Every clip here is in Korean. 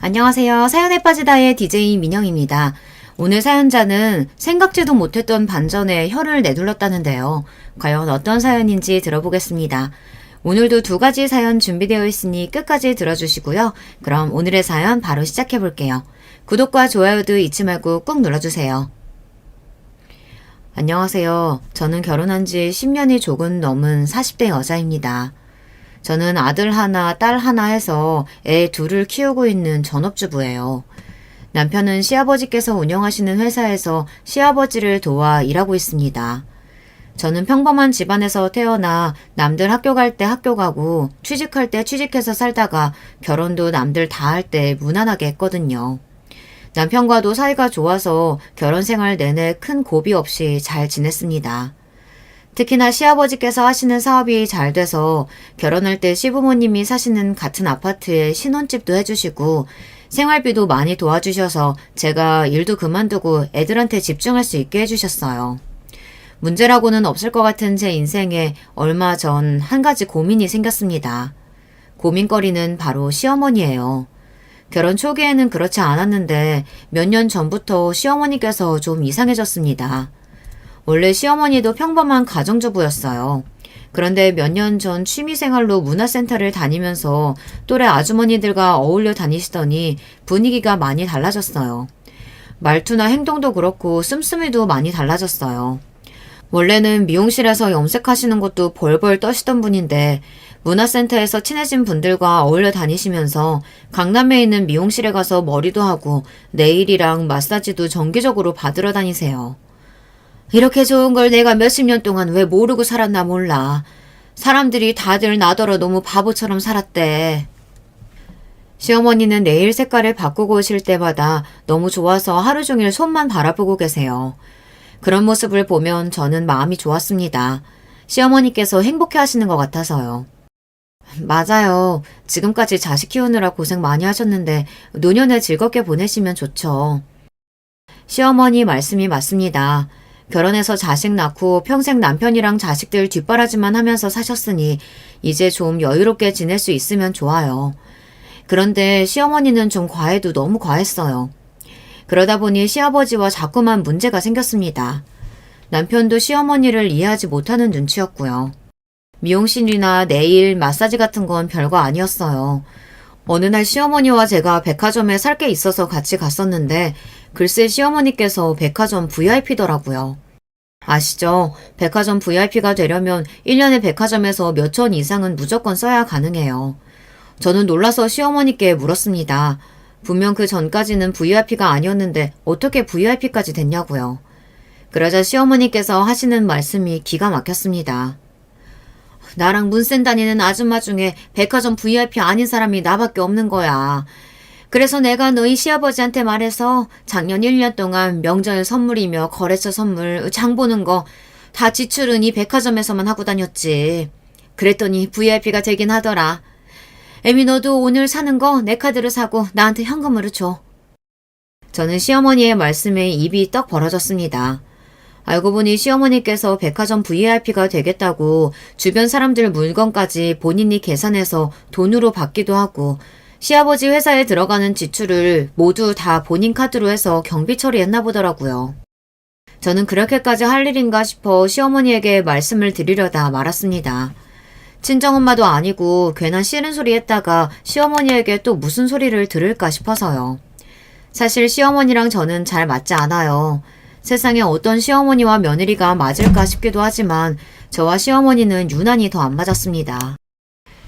안녕하세요. 사연에 빠지다의 DJ 민영입니다. 오늘 사연자는 생각지도 못했던 반전에 혀를 내둘렀다는데요. 과연 어떤 사연인지 들어보겠습니다. 오늘도 두 가지 사연 준비되어 있으니 끝까지 들어주시고요. 그럼 오늘의 사연 바로 시작해 볼게요. 구독과 좋아요도 잊지 말고 꾹 눌러주세요. 안녕하세요. 저는 결혼한 지 10년이 조금 넘은 40대 여자입니다. 저는 아들 하나, 딸 하나 해서 애 둘을 키우고 있는 전업주부예요. 남편은 시아버지께서 운영하시는 회사에서 시아버지를 도와 일하고 있습니다. 저는 평범한 집안에서 태어나 남들 학교 갈 때 학교 가고 취직할 때 취직해서 살다가 결혼도 남들 다 할 때 무난하게 했거든요. 남편과도 사이가 좋아서 결혼 생활 내내 큰 고비 없이 잘 지냈습니다. 특히나 시아버지께서 하시는 사업이 잘 돼서 결혼할 때 시부모님이 사시는 같은 아파트에 신혼집도 해주시고 생활비도 많이 도와주셔서 제가 일도 그만두고 애들한테 집중할 수 있게 해주셨어요. 문제라고는 없을 것 같은 제 인생에 얼마 전 한 가지 고민이 생겼습니다. 고민거리는 바로 시어머니예요. 결혼 초기에는 그렇지 않았는데 몇 년 전부터 시어머니께서 좀 이상해졌습니다. 원래 시어머니도 평범한 가정주부였어요. 그런데 몇 년 전 취미생활로 문화센터를 다니면서 또래 아주머니들과 어울려 다니시더니 분위기가 많이 달라졌어요. 말투나 행동도 그렇고 씀씀이도 많이 달라졌어요. 원래는 미용실에서 염색하시는 것도 벌벌 떠시던 분인데 문화센터에서 친해진 분들과 어울려 다니시면서 강남에 있는 미용실에 가서 머리도 하고 네일이랑 마사지도 정기적으로 받으러 다니세요. 이렇게 좋은 걸 내가 몇십 년 동안 왜 모르고 살았나 몰라. 사람들이 다들 나더러 너무 바보처럼 살았대. 시어머니는 네일 색깔을 바꾸고 오실 때마다 너무 좋아서 하루 종일 손만 바라보고 계세요. 그런 모습을 보면 저는 마음이 좋았습니다. 시어머니께서 행복해 하시는 것 같아서요. 맞아요. 지금까지 자식 키우느라 고생 많이 하셨는데 노년을 즐겁게 보내시면 좋죠. 시어머니 말씀이 맞습니다. 결혼해서 자식 낳고 평생 남편이랑 자식들 뒷바라지만 하면서 사셨으니 이제 좀 여유롭게 지낼 수 있으면 좋아요. 그런데 시어머니는 좀 과해도 너무 과했어요. 그러다 보니 시아버지와 자꾸만 문제가 생겼습니다. 남편도 시어머니를 이해하지 못하는 눈치였고요. 미용실이나 네일, 마사지 같은 건 별거 아니었어요. 어느 날 시어머니와 제가 백화점에 살 게 있어서 같이 갔었는데 글쎄 시어머니께서 백화점 VIP더라고요. 아시죠? 백화점 VIP가 되려면 1년에 백화점에서 몇천 이상은 무조건 써야 가능해요. 저는 놀라서 시어머니께 물었습니다. 분명 그 전까지는 VIP가 아니었는데 어떻게 VIP까지 됐냐고요. 그러자 시어머니께서 하시는 말씀이 기가 막혔습니다. 나랑 문센 다니는 아줌마 중에 백화점 VIP 아닌 사람이 나밖에 없는 거야. 그래서 내가 너희 시아버지한테 말해서 작년 1년 동안 명절 선물이며 거래처 선물, 장 보는 거 다 지출은 이 백화점에서만 하고 다녔지. 그랬더니 VIP가 되긴 하더라. 애미 너도 오늘 사는 거 내 카드로 사고 나한테 현금으로 줘. 저는 시어머니의 말씀에 입이 떡 벌어졌습니다. 알고 보니 시어머니께서 백화점 VIP가 되겠다고 주변 사람들 물건까지 본인이 계산해서 돈으로 받기도 하고 시아버지 회사에 들어가는 지출을 모두 다 본인 카드로 해서 경비 처리했나 보더라고요. 저는 그렇게까지 할 일인가 싶어 시어머니에게 말씀을 드리려다 말았습니다. 친정엄마도 아니고 괜한 싫은 소리 했다가 시어머니에게 또 무슨 소리를 들을까 싶어서요. 사실 시어머니랑 저는 잘 맞지 않아요. 세상에 어떤 시어머니와 며느리가 맞을까 싶기도 하지만 저와 시어머니는 유난히 더 안 맞았습니다.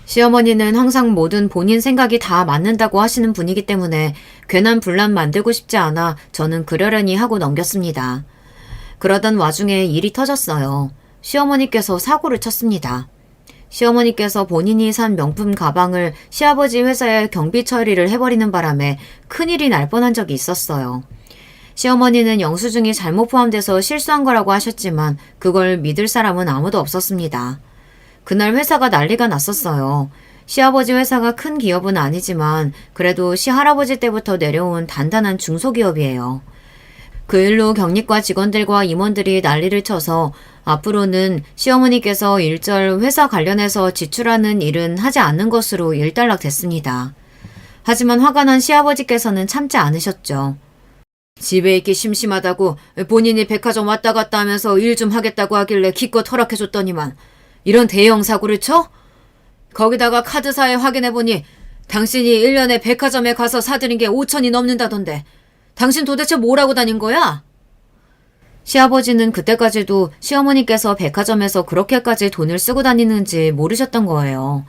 시어머니는 항상 뭐든 본인 생각이 다 맞는다고 하시는 분이기 때문에 괜한 분란 만들고 싶지 않아 저는 그러려니 하고 넘겼습니다. 그러던 와중에 일이 터졌어요. 시어머니께서 사고를 쳤습니다. 시어머니께서 본인이 산 명품 가방을 시아버지 회사에 경비 처리를 해버리는 바람에 큰일이 날 뻔한 적이 있었어요. 시어머니는 영수증이 잘못 포함돼서 실수한 거라고 하셨지만 그걸 믿을 사람은 아무도 없었습니다. 그날 회사가 난리가 났었어요. 시아버지 회사가 큰 기업은 아니지만 그래도 시할아버지 때부터 내려온 단단한 중소기업이에요. 그 일로 경리과 직원들과 임원들이 난리를 쳐서 앞으로는 시어머니께서 일절 회사 관련해서 지출하는 일은 하지 않는 것으로 일단락됐습니다. 하지만 화가 난 시아버지께서는 참지 않으셨죠. 집에 있기 심심하다고 본인이 백화점 왔다 갔다 하면서 일 좀 하겠다고 하길래 기껏 허락해줬더니만 이런 대형 사고를 쳐? 거기다가 카드사에 확인해보니 당신이 1년에 백화점에 가서 사들인 게 5천이 넘는다던데 당신 도대체 뭐라고 다닌 거야? 시아버지는 그때까지도 시어머니께서 백화점에서 그렇게까지 돈을 쓰고 다니는지 모르셨던 거예요.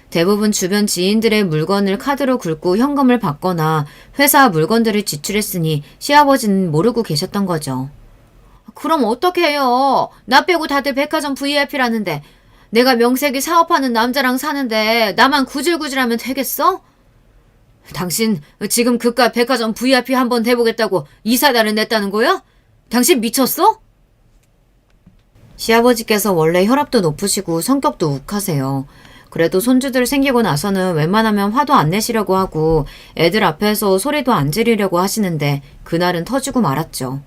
대부분 주변 지인들의 물건을 카드로 긁고 현금을 받거나 회사 물건들을 지출했으니 시아버지는 모르고 계셨던 거죠. 그럼 어떻게 해요? 나 빼고 다들 백화점 VIP라는데 내가 명색이 사업하는 남자랑 사는데 나만 구질구질하면 되겠어? 당신 지금 그깟 백화점 VIP 한번 대보겠다고 이사단을 냈다는 거야? 당신 미쳤어? 시아버지께서 원래 혈압도 높으시고 성격도 욱하세요. 그래도 손주들 생기고 나서는 웬만하면 화도 안 내시려고 하고 애들 앞에서 소리도 안 지르려고 하시는데 그날은 터지고 말았죠.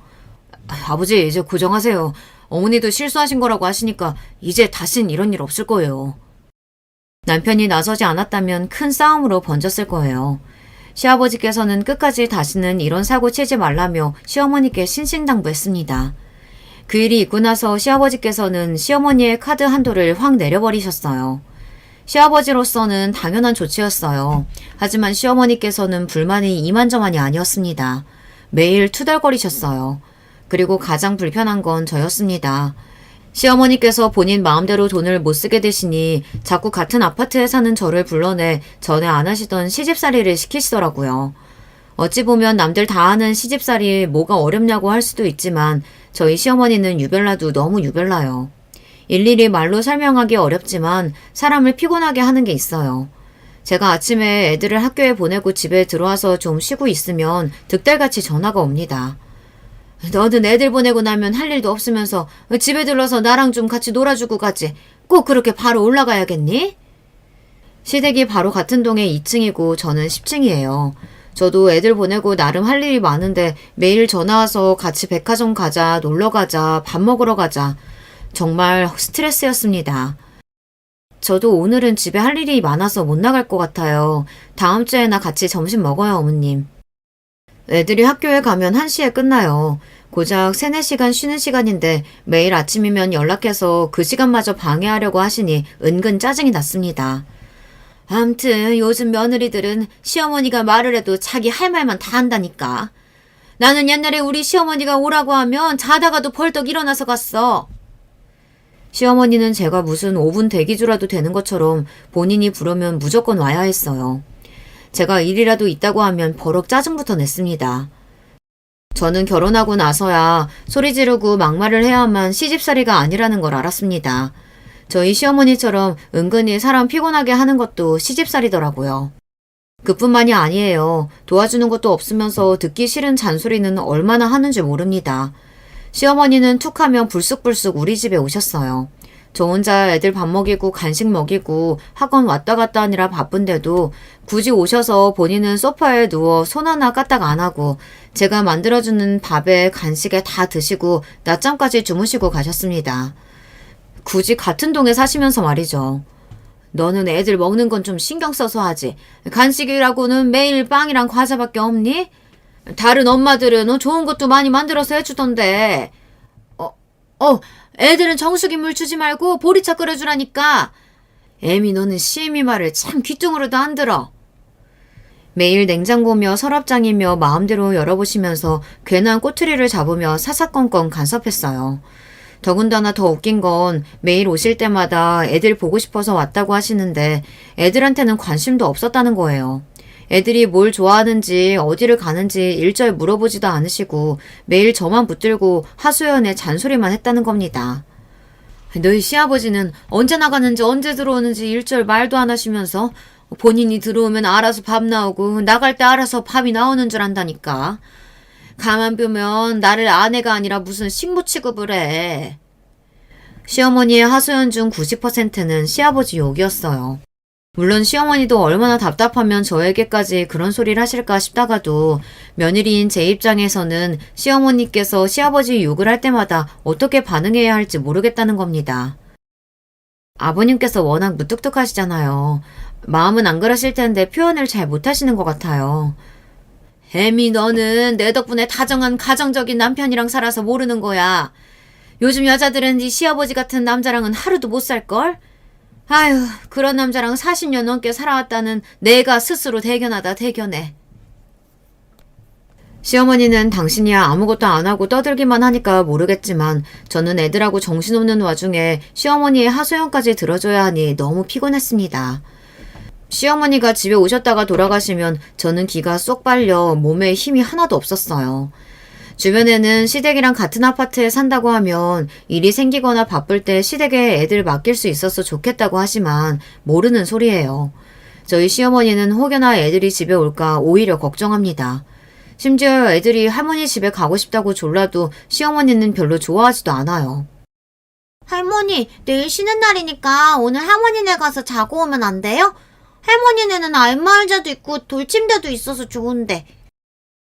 아버지 이제 고정하세요. 어머니도 실수하신 거라고 하시니까 이제 다신 이런 일 없을 거예요. 남편이 나서지 않았다면 큰 싸움으로 번졌을 거예요. 시아버지께서는 끝까지 다시는 이런 사고 치지 말라며 시어머니께 신신당부했습니다. 그 일이 있고 나서 시아버지께서는 시어머니의 카드 한도를 확 내려버리셨어요. 시아버지로서는 당연한 조치였어요. 하지만 시어머니께서는 불만이 이만저만이 아니었습니다. 매일 투덜거리셨어요. 그리고 가장 불편한 건 저였습니다. 시어머니께서 본인 마음대로 돈을 못 쓰게 되시니 자꾸 같은 아파트에 사는 저를 불러내 전에 안 하시던 시집살이를 시키시더라고요. 어찌 보면 남들 다 하는 시집살이 뭐가 어렵냐고 할 수도 있지만 저희 시어머니는 유별나도 너무 유별나요. 일일이 말로 설명하기 어렵지만 사람을 피곤하게 하는 게 있어요. 제가 아침에 애들을 학교에 보내고 집에 들어와서 좀 쉬고 있으면 득달같이 전화가 옵니다. 너는 애들 보내고 나면 할 일도 없으면서 집에 들러서 나랑 좀 같이 놀아주고 가지. 꼭 그렇게 바로 올라가야겠니? 시댁이 바로 같은 동에 2층이고 저는 10층이에요. 저도 애들 보내고 나름 할 일이 많은데 매일 전화 와서 같이 백화점 가자, 놀러 가자, 밥 먹으러 가자. 정말 스트레스였습니다. 저도 오늘은 집에 할 일이 많아서 못 나갈 것 같아요. 다음 주에나 같이 점심 먹어요, 어머님. 애들이 학교에 가면 1시에 끝나요. 고작 3, 4시간 쉬는 시간인데 매일 아침이면 연락해서 그 시간마저 방해하려고 하시니 은근 짜증이 났습니다. 암튼 요즘 며느리들은 시어머니가 말을 해도 자기 할 말만 다 한다니까. 나는 옛날에 우리 시어머니가 오라고 하면 자다가도 벌떡 일어나서 갔어. 시어머니는 제가 무슨 5분 대기조라도 되는 것처럼 본인이 부르면 무조건 와야 했어요. 제가 일이라도 있다고 하면 버럭 짜증부터 냈습니다. 저는 결혼하고 나서야 소리 지르고 막말을 해야만 시집살이가 아니라는 걸 알았습니다. 저희 시어머니처럼 은근히 사람 피곤하게 하는 것도 시집살이더라고요. 그뿐만이 아니에요. 도와주는 것도 없으면서 듣기 싫은 잔소리는 얼마나 하는지 모릅니다. 시어머니는 툭하면 불쑥불쑥 우리 집에 오셨어요. 저 혼자 애들 밥 먹이고 간식 먹이고 학원 왔다 갔다 하느라 바쁜데도 굳이 오셔서 본인은 소파에 누워 손 하나 까딱 안 하고 제가 만들어주는 밥에 간식에 다 드시고 낮잠까지 주무시고 가셨습니다. 굳이 같은 동에 사시면서 말이죠. 너는 애들 먹는 건 좀 신경 써서 하지. 간식이라고는 매일 빵이랑 과자밖에 없니? 다른 엄마들은 좋은 것도 많이 만들어서 해주던데. 애들은 정수기 물 주지 말고 보리차 끓여주라니까. 애미 너는 시애미 말을 참 귀뚱으로도 안 들어. 매일 냉장고며 서랍장이며 마음대로 열어보시면서 괜한 꼬투리를 잡으며 사사건건 간섭했어요. 더군다나 더 웃긴 건 매일 오실 때마다 애들 보고 싶어서 왔다고 하시는데 애들한테는 관심도 없었다는 거예요. 애들이 뭘 좋아하는지 어디를 가는지 일절 물어보지도 않으시고 매일 저만 붙들고 하소연에 잔소리만 했다는 겁니다. 너희 시아버지는 언제 나가는지 언제 들어오는지 일절 말도 안 하시면서 본인이 들어오면 알아서 밥 나오고 나갈 때 알아서 밥이 나오는 줄 안다니까. 가만 보면 나를 아내가 아니라 무슨 식모 취급을 해. 시어머니의 하소연 중 90%는 시아버지 욕이었어요. 물론 시어머니도 얼마나 답답하면 저에게까지 그런 소리를 하실까 싶다가도 며느리인 제 입장에서는 시어머니께서 시아버지 욕을 할 때마다 어떻게 반응해야 할지 모르겠다는 겁니다. 아버님께서 워낙 무뚝뚝하시잖아요. 마음은 안 그러실 텐데 표현을 잘 못하시는 것 같아요. 애미 너는 내 덕분에 다정한 가정적인 남편이랑 살아서 모르는 거야. 요즘 여자들은 네 시아버지 같은 남자랑은 하루도 못 살걸? 아휴, 그런 남자랑 40년 넘게 살아왔다는 내가 스스로 대견하다 대견해. 시어머니는 당신이야 아무것도 안 하고 떠들기만 하니까 모르겠지만 저는 애들하고 정신없는 와중에 시어머니의 하소연까지 들어줘야 하니 너무 피곤했습니다. 시어머니가 집에 오셨다가 돌아가시면 저는 기가 쏙 빨려 몸에 힘이 하나도 없었어요. 주변에는 시댁이랑 같은 아파트에 산다고 하면 일이 생기거나 바쁠 때 시댁에 애들 맡길 수 있어서 좋겠다고 하지만 모르는 소리예요. 저희 시어머니는 혹여나 애들이 집에 올까 오히려 걱정합니다. 심지어 애들이 할머니 집에 가고 싶다고 졸라도 시어머니는 별로 좋아하지도 않아요. 할머니, 내일 쉬는 날이니까 오늘 할머니네 가서 자고 오면 안 돼요? 할머니네는 알마의자도 있고 돌침대도 있어서 좋은데.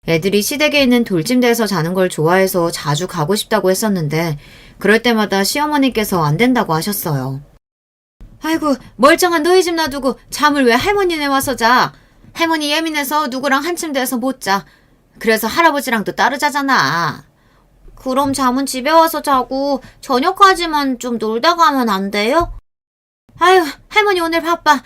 애들이 시댁에 있는 돌침대에서 자는 걸 좋아해서 자주 가고 싶다고 했었는데 그럴 때마다 시어머니께서 안 된다고 하셨어요. 아이고 멀쩡한 너희 집 놔두고 잠을 왜 할머니네 와서 자. 할머니 예민해서 누구랑 한 침대에서 못 자. 그래서 할아버지랑도 따로 자잖아. 그럼 잠은 집에 와서 자고 저녁까지만 좀 놀다 가면 안 돼요? 아유 할머니 오늘 바빠.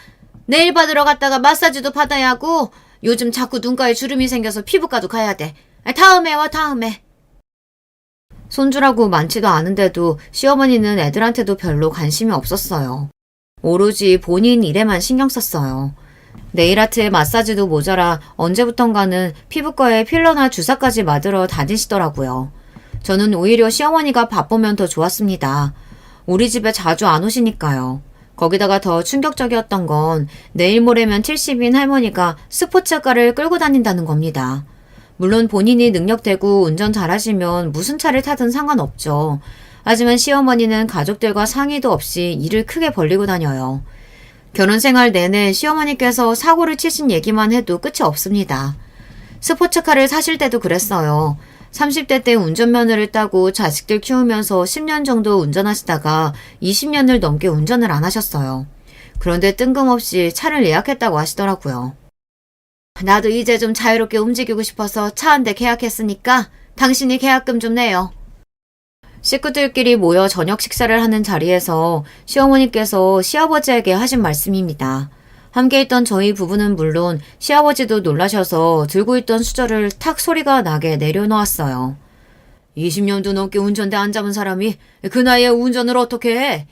네일 받으러 갔다가 마사지도 받아야 하고 요즘 자꾸 눈가에 주름이 생겨서 피부과도 가야 돼. 다음에 와 다음에. 손주라고 많지도 않은데도 시어머니는 애들한테도 별로 관심이 없었어요. 오로지 본인 일에만 신경 썼어요. 네일아트에 마사지도 모자라 언제부턴가는 피부과에 필러나 주사까지 맞으러 다니시더라고요. 저는 오히려 시어머니가 바쁘면 더 좋았습니다. 우리 집에 자주 안 오시니까요. 거기다가 더 충격적이었던 건 내일 모레면 70인 할머니가 스포츠카를 끌고 다닌다는 겁니다. 물론 본인이 능력되고 운전 잘하시면 무슨 차를 타든 상관없죠. 하지만 시어머니는 가족들과 상의도 없이 일을 크게 벌리고 다녀요. 결혼 생활 내내 시어머니께서 사고를 치신 얘기만 해도 끝이 없습니다. 스포츠카를 사실 때도 그랬어요. 30대 때 운전면허를 따고 자식들 키우면서 10년 정도 운전하시다가 20년을 넘게 운전을 안 하셨어요. 그런데 뜬금없이 차를 예약했다고 하시더라고요. 나도 이제 좀 자유롭게 움직이고 싶어서 차 한 대 계약했으니까 당신이 계약금 좀 내요. 식구들끼리 모여 저녁 식사를 하는 자리에서 시어머니께서 시아버지에게 하신 말씀입니다. 함께 있던 저희 부부는 물론 시아버지도 놀라셔서 들고 있던 수저를 탁 소리가 나게 내려놓았어요. 20년도 넘게 운전대 안 잡은 사람이 그 나이에 운전을 어떻게 해?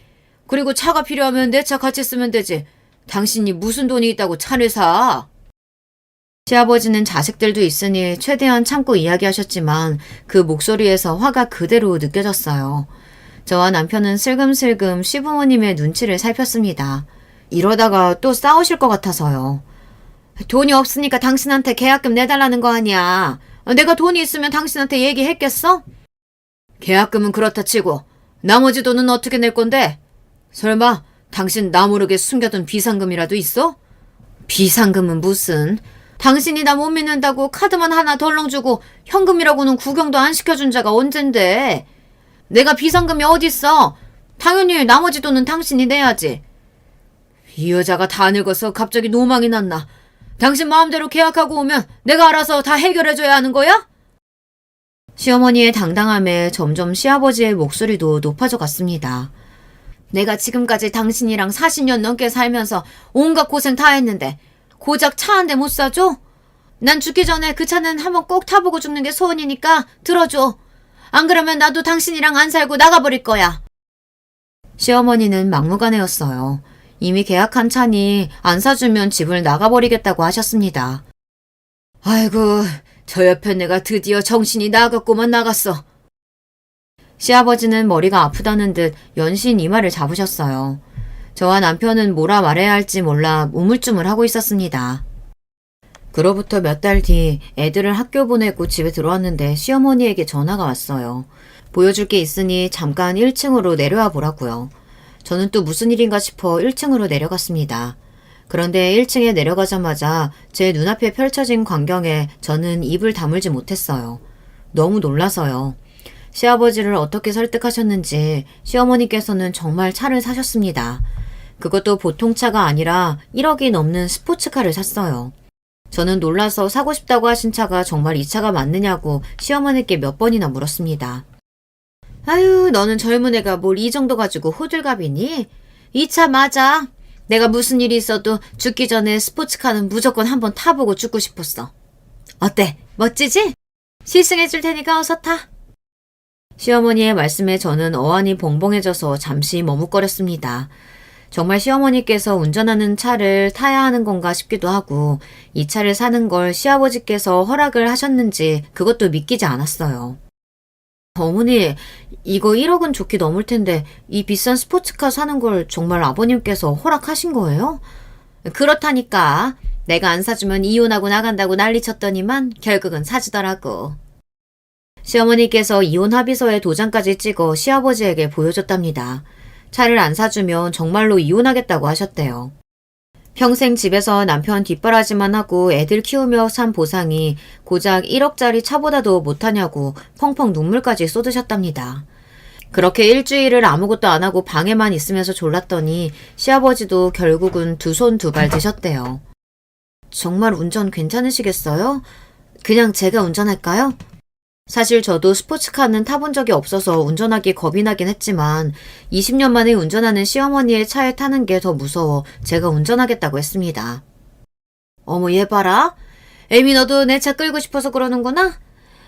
그리고 차가 필요하면 내 차 같이 쓰면 되지. 당신이 무슨 돈이 있다고 차를 사? 시아버지는 자식들도 있으니 최대한 참고 이야기하셨지만 그 목소리에서 화가 그대로 느껴졌어요. 저와 남편은 슬금슬금 시부모님의 눈치를 살폈습니다. 이러다가 또 싸우실 것 같아서요. 돈이 없으니까 당신한테 계약금 내달라는 거 아니야. 내가 돈이 있으면 당신한테 얘기했겠어? 계약금은 그렇다 치고 나머지 돈은 어떻게 낼 건데? 설마 당신 나 모르게 숨겨둔 비상금이라도 있어? 비상금은 무슨... 당신이 나 못 믿는다고 카드만 하나 덜렁 주고 현금이라고는 구경도 안 시켜준 자가 언젠데. 내가 비상금이 어딨어. 당연히 나머지 돈은 당신이 내야지. 이 여자가 다 늙어서 갑자기 노망이 났나. 당신 마음대로 계약하고 오면 내가 알아서 다 해결해줘야 하는 거야? 시어머니의 당당함에 점점 시아버지의 목소리도 높아져 갔습니다. 내가 지금까지 당신이랑 40년 넘게 살면서 온갖 고생 다 했는데 고작 차 한 대 못 사줘? 난 죽기 전에 그 차는 한번 꼭 타보고 죽는 게 소원이니까 들어줘. 안 그러면 나도 당신이랑 안 살고 나가버릴 거야. 시어머니는 막무가내였어요. 이미 계약한 차니 안 사주면 집을 나가버리겠다고 하셨습니다. 아이고, 저 옆에 내가 드디어 정신이 나갔고만 나갔어. 시아버지는 머리가 아프다는 듯 연신 이마를 잡으셨어요. 저와 남편은 뭐라 말해야 할지 몰라 우물쭈물하고 있었습니다. 그로부터 몇 달 뒤 애들을 학교 보내고 집에 들어왔는데 시어머니에게 전화가 왔어요. 보여줄 게 있으니 잠깐 1층으로 내려와 보라고요. 저는 또 무슨 일인가 싶어 1층으로 내려갔습니다. 그런데 1층에 내려가자마자 제 눈앞에 펼쳐진 광경에 저는 입을 다물지 못했어요. 너무 놀라서요. 시아버지를 어떻게 설득하셨는지 시어머니께서는 정말 차를 사셨습니다. 그것도 보통 차가 아니라 1억이 넘는 스포츠카를 샀어요. 저는 놀라서 사고 싶다고 하신 차가 정말 이 차가 맞느냐고 시어머니께 몇 번이나 물었습니다. 아유, 너는 젊은 애가 뭘 이 정도 가지고 호들갑이니? 이 차 맞아. 내가 무슨 일이 있어도 죽기 전에 스포츠카는 무조건 한번 타보고 죽고 싶었어. 어때? 멋지지? 시승해줄 테니까 어서 타. 시어머니의 말씀에 저는 어안이 벙벙해져서 잠시 머뭇거렸습니다. 정말 시어머니께서 운전하는 차를 타야 하는 건가 싶기도 하고 이 차를 사는 걸 시아버지께서 허락을 하셨는지 그것도 믿기지 않았어요. 어머니, 이거 1억은 좋게 넘을 텐데 이 비싼 스포츠카 사는 걸 정말 아버님께서 허락하신 거예요? 그렇다니까. 내가 안 사주면 이혼하고 나간다고 난리쳤더니만 결국은 사주더라고. 시어머니께서 이혼 합의서에 도장까지 찍어 시아버지에게 보여줬답니다. 차를 안 사주면 정말로 이혼하겠다고 하셨대요. 평생 집에서 남편 뒷바라지만 하고 애들 키우며 산 보상이 고작 1억짜리 차보다도 못하냐고 펑펑 눈물까지 쏟으셨답니다. 그렇게 일주일을 아무것도 안 하고 방에만 있으면서 졸랐더니 시아버지도 결국은 두 손 두 발 드셨대요. 정말 운전 괜찮으시겠어요? 그냥 제가 운전할까요? 사실 저도 스포츠카는 타본 적이 없어서 운전하기 겁이 나긴 했지만 20년 만에 운전하는 시어머니의 차에 타는 게 더 무서워 제가 운전하겠다고 했습니다. 어머, 얘 봐라. 에미, 너도 내 차 끌고 싶어서 그러는구나?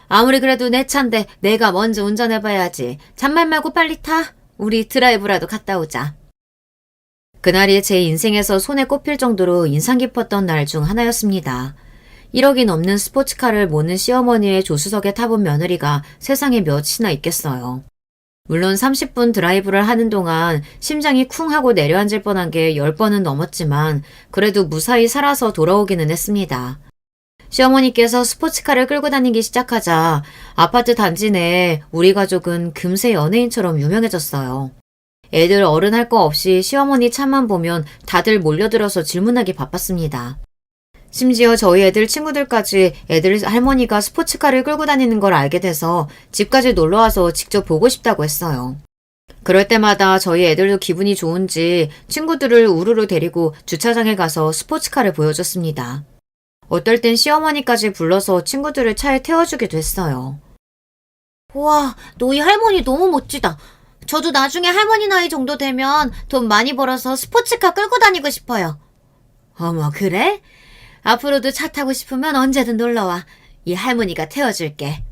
아무리 그래도 내 차인데 내가 먼저 운전해봐야지. 잔말 말고 빨리 타. 우리 드라이브라도 갔다 오자. 그날이 제 인생에서 손에 꼽힐 정도로 인상 깊었던 날 중 하나였습니다. 1억이 넘는 스포츠카를 모는 시어머니의 조수석에 타본 며느리가 세상에 몇이나 있겠어요. 물론 30분 드라이브를 하는 동안 심장이 쿵 하고 내려앉을 뻔한 게 10번은 넘었지만 그래도 무사히 살아서 돌아오기는 했습니다. 시어머니께서 스포츠카를 끌고 다니기 시작하자 아파트 단지 내 우리 가족은 금세 연예인처럼 유명해졌어요. 애들 어른 할 거 없이 시어머니 차만 보면 다들 몰려들어서 질문하기 바빴습니다. 심지어 저희 애들 친구들까지 애들 할머니가 스포츠카를 끌고 다니는 걸 알게 돼서 집까지 놀러와서 직접 보고 싶다고 했어요. 그럴 때마다 저희 애들도 기분이 좋은지 친구들을 우르르 데리고 주차장에 가서 스포츠카를 보여줬습니다. 어떨 땐 시어머니까지 불러서 친구들을 차에 태워주기도 했어요. 우와, 너희 할머니 너무 멋지다. 저도 나중에 할머니 나이 정도 되면 돈 많이 벌어서 스포츠카 끌고 다니고 싶어요. 어머, 그래? 앞으로도 차 타고 싶으면 언제든 놀러와. 이 할머니가 태워줄게.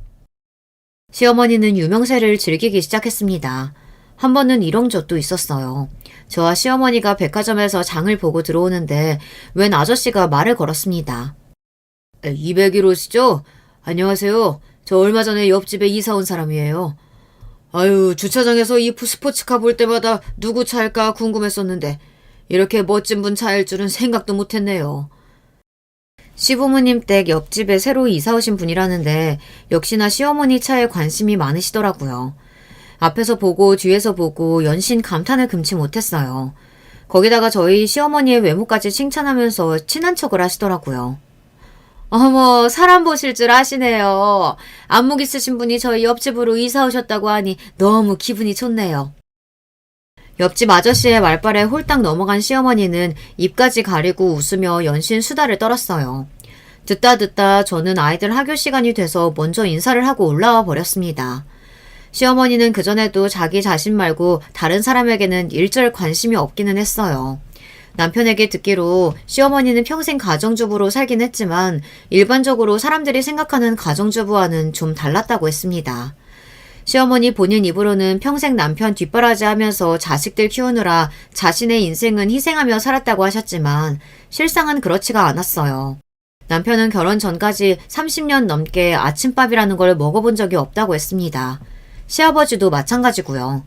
시어머니는 유명세를 즐기기 시작했습니다. 한 번은 이런 적도 있었어요. 저와 시어머니가 백화점에서 장을 보고 들어오는데 웬 아저씨가 말을 걸었습니다. 201호시죠? 안녕하세요. 저 얼마 전에 옆집에 이사 온 사람이에요. 아유, 주차장에서 이 스포츠카 볼 때마다 누구 차일까 궁금했었는데 이렇게 멋진 분 차일 줄은 생각도 못했네요. 시부모님 댁 옆집에 새로 이사 오신 분이라는데 역시나 시어머니 차에 관심이 많으시더라고요. 앞에서 보고 뒤에서 보고 연신 감탄을 금치 못했어요. 거기다가 저희 시어머니의 외모까지 칭찬하면서 친한 척을 하시더라고요. 어머, 사람 보실 줄 아시네요. 안목 있으신 분이 저희 옆집으로 이사 오셨다고 하니 너무 기분이 좋네요. 옆집 아저씨의 말발에 홀딱 넘어간 시어머니는 입까지 가리고 웃으며 연신 수다를 떨었어요. 듣다 저는 아이들 학교 시간이 돼서 먼저 인사를 하고 올라와 버렸습니다. 시어머니는 그전에도 자기 자신 말고 다른 사람에게는 일절 관심이 없기는 했어요. 남편에게 듣기로 시어머니는 평생 가정주부로 살긴 했지만 일반적으로 사람들이 생각하는 가정주부와는 좀 달랐다고 했습니다. 시어머니 본인 입으로는 평생 남편 뒷바라지 하면서 자식들 키우느라 자신의 인생은 희생하며 살았다고 하셨지만 실상은 그렇지가 않았어요. 남편은 결혼 전까지 30년 넘게 아침밥이라는 걸 먹어본 적이 없다고 했습니다. 시아버지도 마찬가지고요.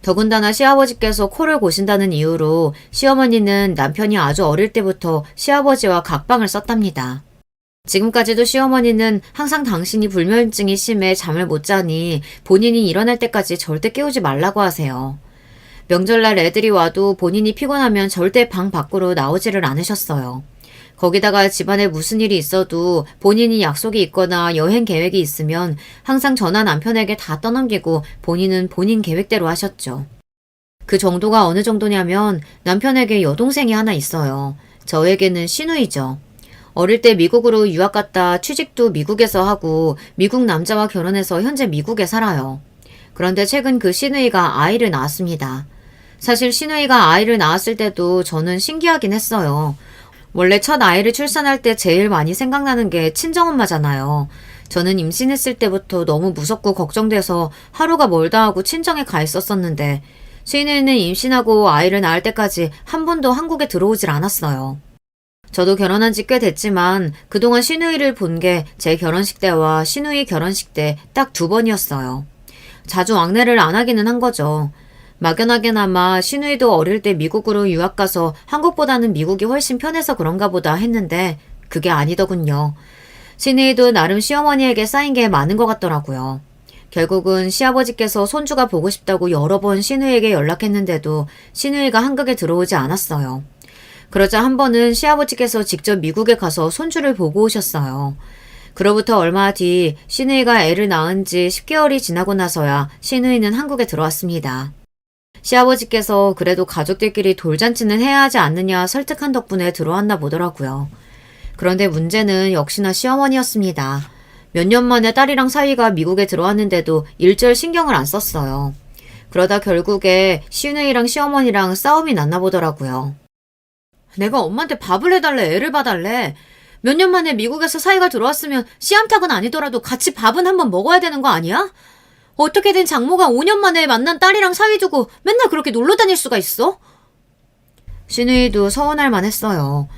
더군다나 시아버지께서 코를 고신다는 이유로 시어머니는 남편이 아주 어릴 때부터 시아버지와 각방을 썼답니다. 지금까지도 시어머니는 항상 당신이 불면증이 심해 잠을 못 자니 본인이 일어날 때까지 절대 깨우지 말라고 하세요. 명절날 애들이 와도 본인이 피곤하면 절대 방 밖으로 나오지를 않으셨어요. 거기다가 집안에 무슨 일이 있어도 본인이 약속이 있거나 여행 계획이 있으면 항상 전화 남편에게 다 떠넘기고 본인은 본인 계획대로 하셨죠. 그 정도가 어느 정도냐면 남편에게 여동생이 하나 있어요. 저에게는 시누이죠. 어릴 때 미국으로 유학 갔다 취직도 미국에서 하고 미국 남자와 결혼해서 현재 미국에 살아요. 그런데 최근 그 시누이가 아이를 낳았습니다. 사실 시누이가 아이를 낳았을 때도 저는 신기하긴 했어요. 원래 첫 아이를 출산할 때 제일 많이 생각나는 게 친정엄마잖아요. 저는 임신했을 때부터 너무 무섭고 걱정돼서 하루가 멀다 하고 친정에 가 있었었는데 시누이는 임신하고 아이를 낳을 때까지 한 번도 한국에 들어오질 않았어요. 저도 결혼한 지 꽤 됐지만 그동안 시누이를 본 게 제 결혼식 때와 시누이 결혼식 때 딱 2번이었어요. 자주 왕래를 안 하기는 한 거죠. 막연하게나마 시누이도 어릴 때 미국으로 유학 가서 한국보다는 미국이 훨씬 편해서 그런가 보다 했는데 그게 아니더군요. 시누이도 나름 시어머니에게 쌓인 게 많은 것 같더라고요. 결국은 시아버지께서 손주가 보고 싶다고 여러 번 시누이에게 연락했는데도 시누이가 한국에 들어오지 않았어요. 그러자 한 번은 시아버지께서 직접 미국에 가서 손주를 보고 오셨어요. 그로부터 얼마 뒤 시누이가 애를 낳은 지 10개월이 지나고 나서야 시누이는 한국에 들어왔습니다. 시아버지께서 그래도 가족들끼리 돌잔치는 해야 하지 않느냐 설득한 덕분에 들어왔나 보더라고요. 그런데 문제는 역시나 시어머니였습니다. 몇 년 만에 딸이랑 사위가 미국에 들어왔는데도 일절 신경을 안 썼어요. 그러다 결국에 시누이랑 시어머니랑 싸움이 났나 보더라고요. 내가 엄마한테 밥을 해달래, 애를 봐달래. 몇 년 만에 미국에서 사위가 들어왔으면 씨암탉은 아니더라도 같이 밥은 한번 먹어야 되는 거 아니야? 어떻게든 장모가 5년 만에 만난 딸이랑 사위 두고 맨날 그렇게 놀러 다닐 수가 있어? 시누이도 서운할 만했어요.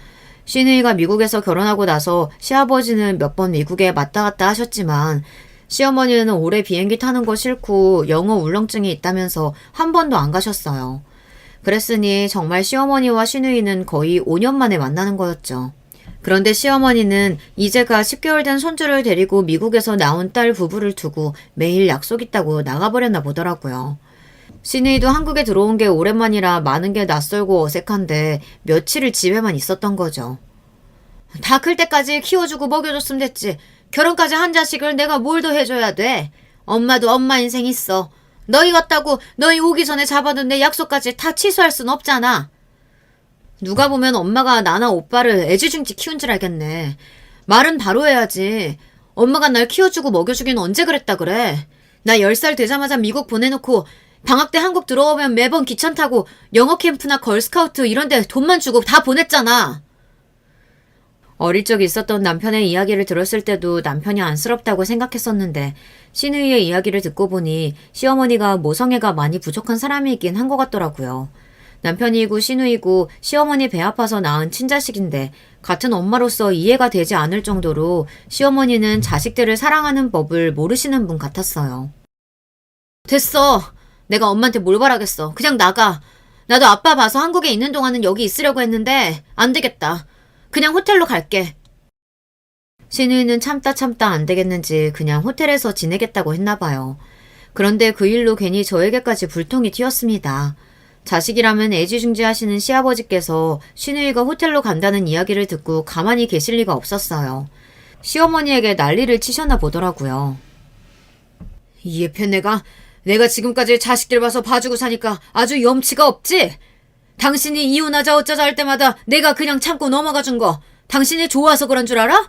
시누이가 미국에서 결혼하고 나서 시아버지는 몇 번 미국에 왔다 갔다 하셨지만 시어머니는 오래 비행기 타는 거 싫고 영어 울렁증이 있다면서 한 번도 안 가셨어요. 그랬으니 정말 시어머니와 시누이는 거의 5년 만에 만나는 거였죠. 그런데 시어머니는 이제가 10개월 된 손주를 데리고 미국에서 나온 딸 부부를 두고 매일 약속 있다고 나가버렸나 보더라고요. 시누이도 한국에 들어온 게 오랜만이라 많은 게 낯설고 어색한데 며칠을 집에만 있었던 거죠. 다 클 때까지 키워주고 먹여줬으면 됐지. 결혼까지 한 자식을 내가 뭘 더 해줘야 돼. 엄마도 엄마 인생 있어. 너희 같다고 너희 오기 전에 잡아둔 내 약속까지 다 취소할 순 없잖아. 누가 보면 엄마가 나나 오빠를 애지중지 키운 줄 알겠네. 말은 바로 해야지. 엄마가 날 키워주고 먹여주긴 언제 그랬다 그래. 나 10살 되자마자 미국 보내놓고 방학 때 한국 들어오면 매번 기차 타고 영어 캠프나 걸스카우트 이런 데 돈만 주고 다 보냈잖아. 어릴 적 있었던 남편의 이야기를 들었을 때도 남편이 안쓰럽다고 생각했었는데 시누이의 이야기를 듣고 보니 시어머니가 모성애가 많이 부족한 사람이긴 한 것 같더라고요. 남편이고 시누이고 시어머니 배 아파서 낳은 친자식인데 같은 엄마로서 이해가 되지 않을 정도로 시어머니는 자식들을 사랑하는 법을 모르시는 분 같았어요. 됐어. 내가 엄마한테 뭘 바라겠어. 그냥 나가. 나도 아빠 봐서 한국에 있는 동안은 여기 있으려고 했는데 안 되겠다. 그냥 호텔로 갈게. 시누이는 참다 안 되겠는지 그냥 호텔에서 지내겠다고 했나 봐요. 그런데 그 일로 괜히 저에게까지 불통이 튀었습니다. 자식이라면 애지중지하시는 시아버지께서 시누이가 호텔로 간다는 이야기를 듣고 가만히 계실 리가 없었어요. 시어머니에게 난리를 치셨나 보더라고요. 이 예편네가 내가 지금까지 자식들 봐서 봐주고 사니까 아주 염치가 없지? 당신이 이혼하자 어쩌자 할 때마다 내가 그냥 참고 넘어가 준 거 당신이 좋아서 그런 줄 알아?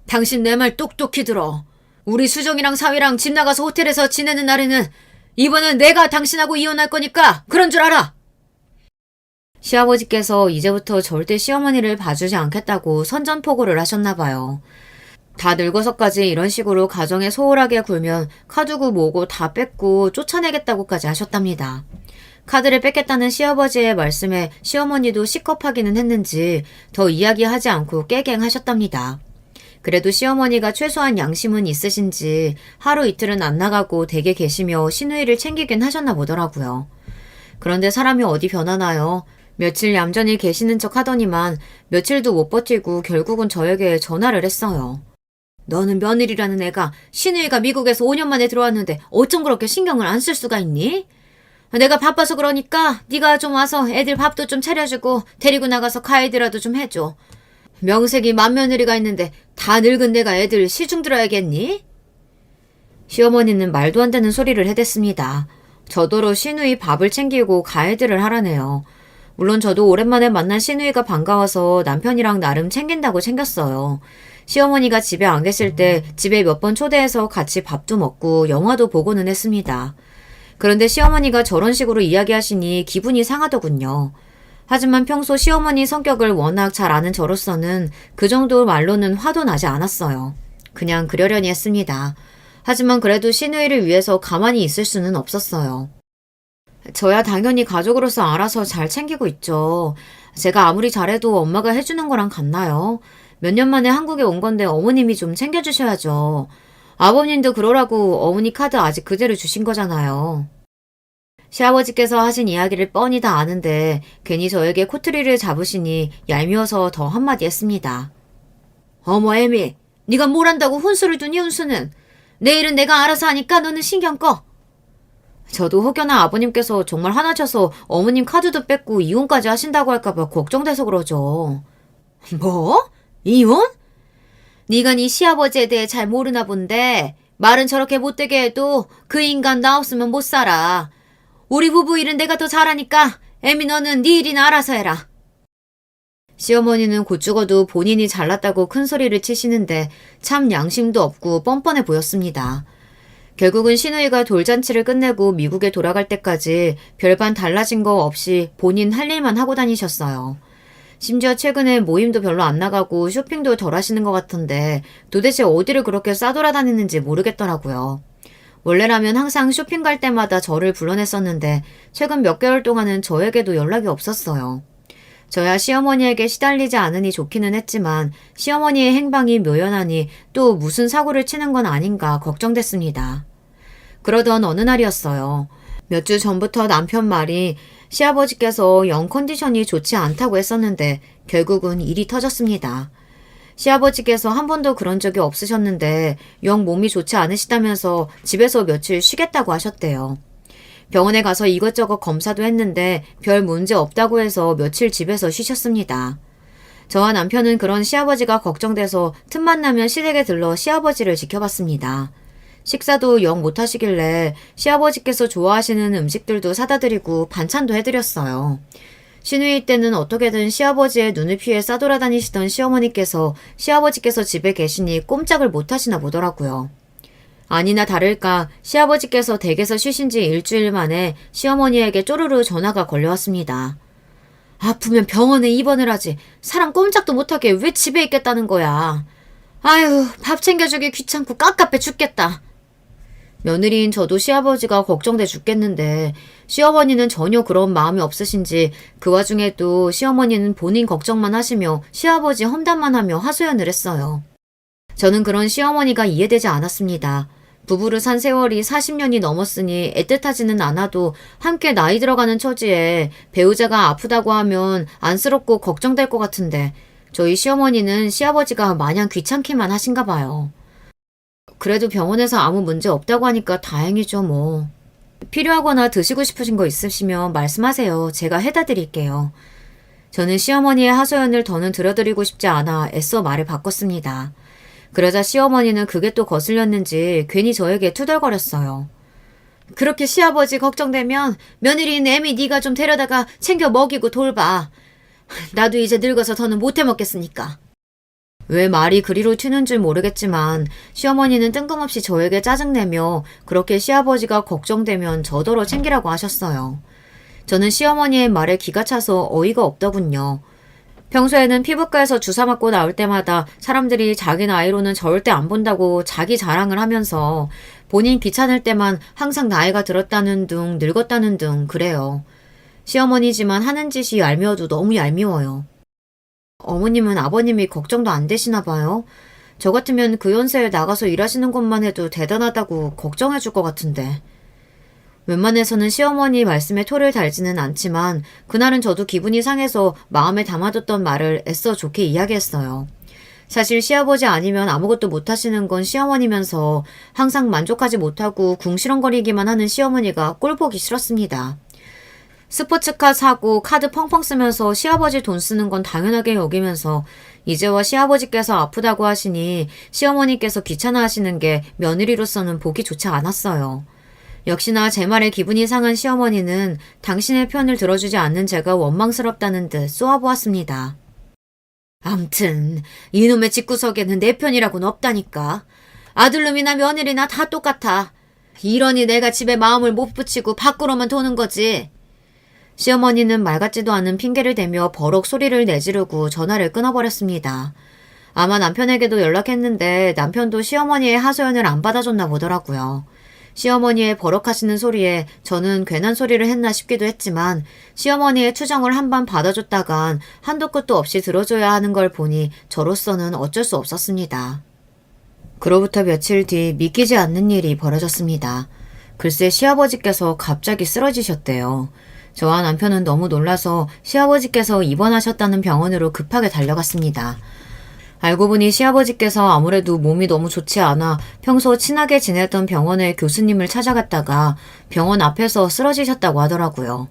당신 내 말 똑똑히 들어. 우리 수정이랑 사위랑 집 나가서 호텔에서 지내는 날에는 이번엔 내가 당신하고 이혼할 거니까 그런 줄 알아. 시아버지께서 이제부터 절대 시어머니를 봐주지 않겠다고 선전포고를 하셨나 봐요. 다 늙어서까지 이런 식으로 가정에 소홀하게 굴면 카드고 뭐고 다 뺏고 쫓아내겠다고까지 하셨답니다. 카드를 뺏겠다는 시아버지의 말씀에 시어머니도 시겁하기는 했는지 더 이야기하지 않고 깨갱하셨답니다. 그래도 시어머니가 최소한 양심은 있으신지 하루 이틀은 안 나가고 댁에 계시며 시누이를 챙기긴 하셨나 보더라고요. 그런데 사람이 어디 변하나요? 며칠 얌전히 계시는 척 하더니만 며칠도 못 버티고 결국은 저에게 전화를 했어요. 너는 며느리라는 애가 시누이가 미국에서 5년 만에 들어왔는데 어쩜 그렇게 신경을 안 쓸 수가 있니? 내가 바빠서 그러니까 네가 좀 와서 애들 밥도 좀 차려주고 데리고 나가서 가이드라도 좀 해줘. 명색이 맏며느리가 있는데 다 늙은 내가 애들 시중 들어야겠니? 시어머니는 말도 안 되는 소리를 해댔습니다. 저더러 시누이 밥을 챙기고 가이드를 하라네요. 물론 저도 오랜만에 만난 시누이가 반가워서 남편이랑 나름 챙긴다고 챙겼어요. 시어머니가 집에 안 계실 때 집에 몇 번 초대해서 같이 밥도 먹고 영화도 보고는 했습니다. 그런데 시어머니가 저런 식으로 이야기하시니 기분이 상하더군요. 하지만 평소 시어머니 성격을 워낙 잘 아는 저로서는 그 정도 말로는 화도 나지 않았어요. 그냥 그러려니 했습니다. 하지만 그래도 시누이를 위해서 가만히 있을 수는 없었어요. 저야 당연히 가족으로서 알아서 잘 챙기고 있죠. 제가 아무리 잘해도 엄마가 해주는 거랑 같나요? 몇 년 만에 한국에 온 건데 어머님이 좀 챙겨주셔야죠. 아버님도 그러라고 어머니 카드 아직 그대로 주신 거잖아요. 시아버지께서 하신 이야기를 뻔히 다 아는데 괜히 저에게 코트리를 잡으시니 얄미워서 더 한마디 했습니다. 어머 애미, 네가 뭘 안다고 혼수를 두니 혼수는. 내일은 내가 알아서 하니까 너는 신경 꺼. 저도 혹여나 아버님께서 정말 화나셔서 어머님 카드도 뺏고 이혼까지 하신다고 할까봐 걱정돼서 그러죠. 뭐? 이혼? 네가 네 시아버지에 대해 잘 모르나 본데 말은 저렇게 못되게 해도 그 인간 나 없으면 못 살아. 우리 부부 일은 내가 더 잘하니까 애미 너는 네 일이나 알아서 해라. 시어머니는 곧 죽어도 본인이 잘났다고 큰 소리를 치시는데 참 양심도 없고 뻔뻔해 보였습니다. 결국은 시누이가 돌잔치를 끝내고 미국에 돌아갈 때까지 별반 달라진 거 없이 본인 할 일만 하고 다니셨어요. 심지어 최근에 모임도 별로 안 나가고 쇼핑도 덜 하시는 것 같은데 도대체 어디를 그렇게 싸돌아다니는지 모르겠더라고요. 원래라면 항상 쇼핑 갈 때마다 저를 불러냈었는데 최근 몇 개월 동안은 저에게도 연락이 없었어요. 저야 시어머니에게 시달리지 않으니 좋기는 했지만 시어머니의 행방이 묘연하니 또 무슨 사고를 치는 건 아닌가 걱정됐습니다. 그러던 어느 날이었어요. 몇 주 전부터 남편 말이 시아버지께서 영 컨디션이 좋지 않다고 했었는데 결국은 일이 터졌습니다. 시아버지께서 한 번도 그런 적이 없으셨는데 영 몸이 좋지 않으시다면서 집에서 며칠 쉬겠다고 하셨대요. 병원에 가서 이것저것 검사도 했는데 별 문제 없다고 해서 며칠 집에서 쉬셨습니다. 저와 남편은 그런 시아버지가 걱정돼서 틈만 나면 시댁에 들러 시아버지를 지켜봤습니다. 식사도 영 못하시길래 시아버지께서 좋아하시는 음식들도 사다 드리고 반찬도 해드렸어요. 시누이 때는 어떻게든 시아버지의 눈을 피해 싸돌아다니시던 시어머니께서 시아버지께서 집에 계시니 꼼짝을 못하시나 보더라고요. 아니나 다를까 시아버지께서 댁에서 쉬신 지 일주일 만에 시어머니에게 쪼르르 전화가 걸려왔습니다. 아프면 병원에 입원을 하지. 사람 꼼짝도 못하게 왜 집에 있겠다는 거야. 아유, 밥 챙겨주기 귀찮고 깝깝해 죽겠다. 며느리인 저도 시아버지가 걱정돼 죽겠는데 시어머니는 전혀 그런 마음이 없으신지 그 와중에도 시어머니는 본인 걱정만 하시며 시아버지 험담만 하며 하소연을 했어요. 저는 그런 시어머니가 이해되지 않았습니다. 부부를 산 세월이 40년이 넘었으니 애틋하지는 않아도 함께 나이 들어가는 처지에 배우자가 아프다고 하면 안쓰럽고 걱정될 것 같은데 저희 시어머니는 시아버지가 마냥 귀찮기만 하신가 봐요. 그래도 병원에서 아무 문제 없다고 하니까 다행이죠 뭐. 필요하거나 드시고 싶으신 거 있으시면 말씀하세요. 제가 해다 드릴게요. 저는 시어머니의 하소연을 더는 들어드리고 싶지 않아 애써 말을 바꿨습니다. 그러자 시어머니는 그게 또 거슬렸는지 괜히 저에게 투덜거렸어요. 그렇게 시아버지 걱정되면 며느리인 애미 네가 좀 데려다가 챙겨 먹이고 돌봐. 나도 이제 늙어서 더는 못해 먹겠으니까. 왜 말이 그리로 튀는 줄 모르겠지만 시어머니는 뜬금없이 저에게 짜증내며 그렇게 시아버지가 걱정되면 저더러 챙기라고 하셨어요. 저는 시어머니의 말에 기가 차서 어이가 없더군요. 평소에는 피부과에서 주사 맞고 나올 때마다 사람들이 자기 나이로는 절대 안 본다고 자기 자랑을 하면서 본인 귀찮을 때만 항상 나이가 들었다는 둥 늙었다는 둥 그래요. 시어머니지만 하는 짓이 얄미워도 너무 얄미워요. 어머님은 아버님이 걱정도 안 되시나 봐요. 저 같으면 그 연세에 나가서 일하시는 것만 해도 대단하다고 걱정해 줄 것 같은데. 웬만해서는 시어머니 말씀에 토를 달지는 않지만 그날은 저도 기분이 상해서 마음에 담아뒀던 말을 애써 좋게 이야기했어요. 사실 시아버지 아니면 아무것도 못하시는 건 시어머니면서 항상 만족하지 못하고 궁시렁거리기만 하는 시어머니가 꼴보기 싫었습니다. 스포츠카 사고 카드 펑펑 쓰면서 시아버지 돈 쓰는 건 당연하게 여기면서 이제와 시아버지께서 아프다고 하시니 시어머니께서 귀찮아하시는 게 며느리로서는 보기 좋지 않았어요. 역시나 제 말에 기분이 상한 시어머니는 당신의 편을 들어주지 않는 제가 원망스럽다는 듯 쏘아보았습니다. 암튼 이놈의 집구석에는 내 편이라고는 없다니까. 아들놈이나 며느리나 다 똑같아. 이러니 내가 집에 마음을 못 붙이고 밖으로만 도는 거지. 시어머니는 말 같지도 않은 핑계를 대며 버럭 소리를 내지르고 전화를 끊어버렸습니다. 아마 남편에게도 연락했는데 남편도 시어머니의 하소연을 안 받아줬나 보더라고요. 시어머니의 버럭하시는 소리에 저는 괜한 소리를 했나 싶기도 했지만 시어머니의 투정을 한번 받아줬다간 한도 끝도 없이 들어줘야 하는 걸 보니 저로서는 어쩔 수 없었습니다. 그로부터 며칠 뒤 믿기지 않는 일이 벌어졌습니다. 글쎄 시아버지께서 갑자기 쓰러지셨대요. 저와 남편은 너무 놀라서 시아버지께서 입원하셨다는 병원으로 급하게 달려갔습니다. 알고 보니 시아버지께서 아무래도 몸이 너무 좋지 않아 평소 친하게 지냈던 병원의 교수님을 찾아갔다가 병원 앞에서 쓰러지셨다고 하더라고요.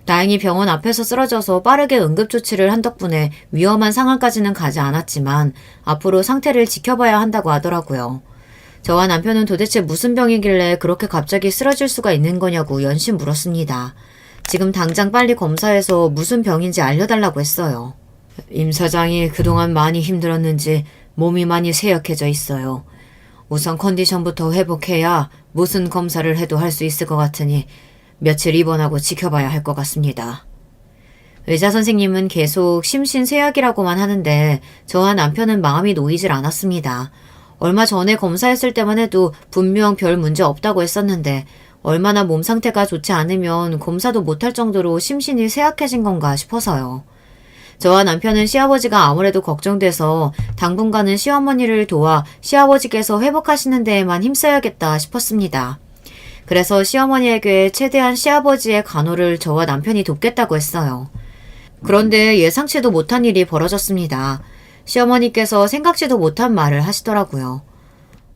다행히 병원 앞에서 쓰러져서 빠르게 응급조치를 한 덕분에 위험한 상황까지는 가지 않았지만 앞으로 상태를 지켜봐야 한다고 하더라고요. 저와 남편은 도대체 무슨 병이길래 그렇게 갑자기 쓰러질 수가 있는 거냐고 연신 물었습니다. 지금 당장 빨리 검사해서 무슨 병인지 알려달라고 했어요. 임 사장이 그동안 많이 힘들었는지 몸이 많이 쇠약해져 있어요. 우선 컨디션부터 회복해야 무슨 검사를 해도 할 수 있을 것 같으니 며칠 입원하고 지켜봐야 할 것 같습니다. 의사 선생님은 계속 심신쇠약이라고만 하는데 저와 남편은 마음이 놓이질 않았습니다. 얼마 전에 검사했을 때만 해도 분명 별 문제 없다고 했었는데 얼마나 몸 상태가 좋지 않으면 검사도 못할 정도로 심신이 쇠약해진 건가 싶어서요. 저와 남편은 시아버지가 아무래도 걱정돼서 당분간은 시어머니를 도와 시아버지께서 회복하시는 데에만 힘써야겠다 싶었습니다. 그래서 시어머니에게 최대한 시아버지의 간호를 저와 남편이 돕겠다고 했어요. 그런데 예상치도 못한 일이 벌어졌습니다. 시어머니께서 생각지도 못한 말을 하시더라고요.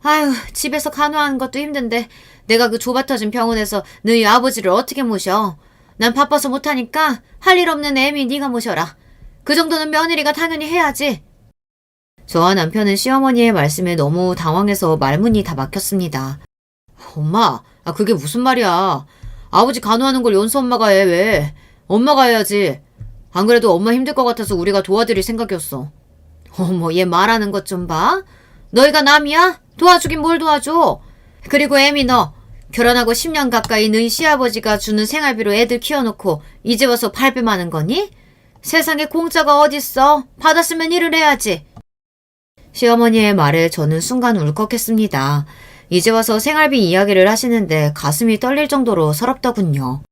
아유, 집에서 간호하는 것도 힘든데 내가 그 좁아터진 병원에서 너희 아버지를 어떻게 모셔? 난 바빠서 못하니까 할 일 없는 애미 네가 모셔라. 그 정도는 며느리가 당연히 해야지. 저와 남편은 시어머니의 말씀에 너무 당황해서 말문이 다 막혔습니다. 엄마, 그게 무슨 말이야. 아버지 간호하는 걸 연수 엄마가 해, 왜? 엄마가 해야지. 안 그래도 엄마 힘들 것 같아서 우리가 도와드릴 생각이었어. 어머, 얘 말하는 것 좀 봐. 너희가 남이야? 도와주긴 뭘 도와줘. 그리고 애미 너 결혼하고 10년 가까이 너희 시아버지가 주는 생활비로 애들 키워놓고 이제 와서 발뺌하는 거니? 세상에 공짜가 어딨어. 받았으면 일을 해야지. 시어머니의 말에 저는 순간 울컥했습니다. 이제 와서 생활비 이야기를 하시는데 가슴이 떨릴 정도로 서럽더군요.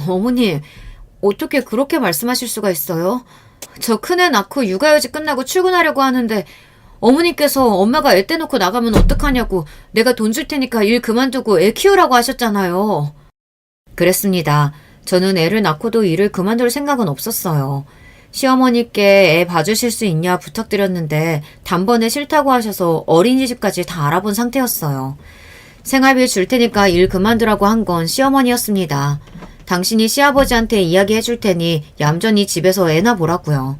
어머니, 어떻게 그렇게 말씀하실 수가 있어요? 저 큰애 낳고 육아휴직 끝나고 출근하려고 하는데 어머니께서 엄마가 애 떼놓고 나가면 어떡하냐고 내가 돈 줄 테니까 일 그만두고 애 키우라고 하셨잖아요. 그랬습니다. 저는 애를 낳고도 일을 그만둘 생각은 없었어요. 시어머니께 애 봐주실 수 있냐 부탁드렸는데 단번에 싫다고 하셔서 어린이집까지 다 알아본 상태였어요. 생활비 줄 테니까 일 그만두라고 한 건 시어머니였습니다. 당신이 시아버지한테 이야기해 줄 테니 얌전히 집에서 애나 보라고요.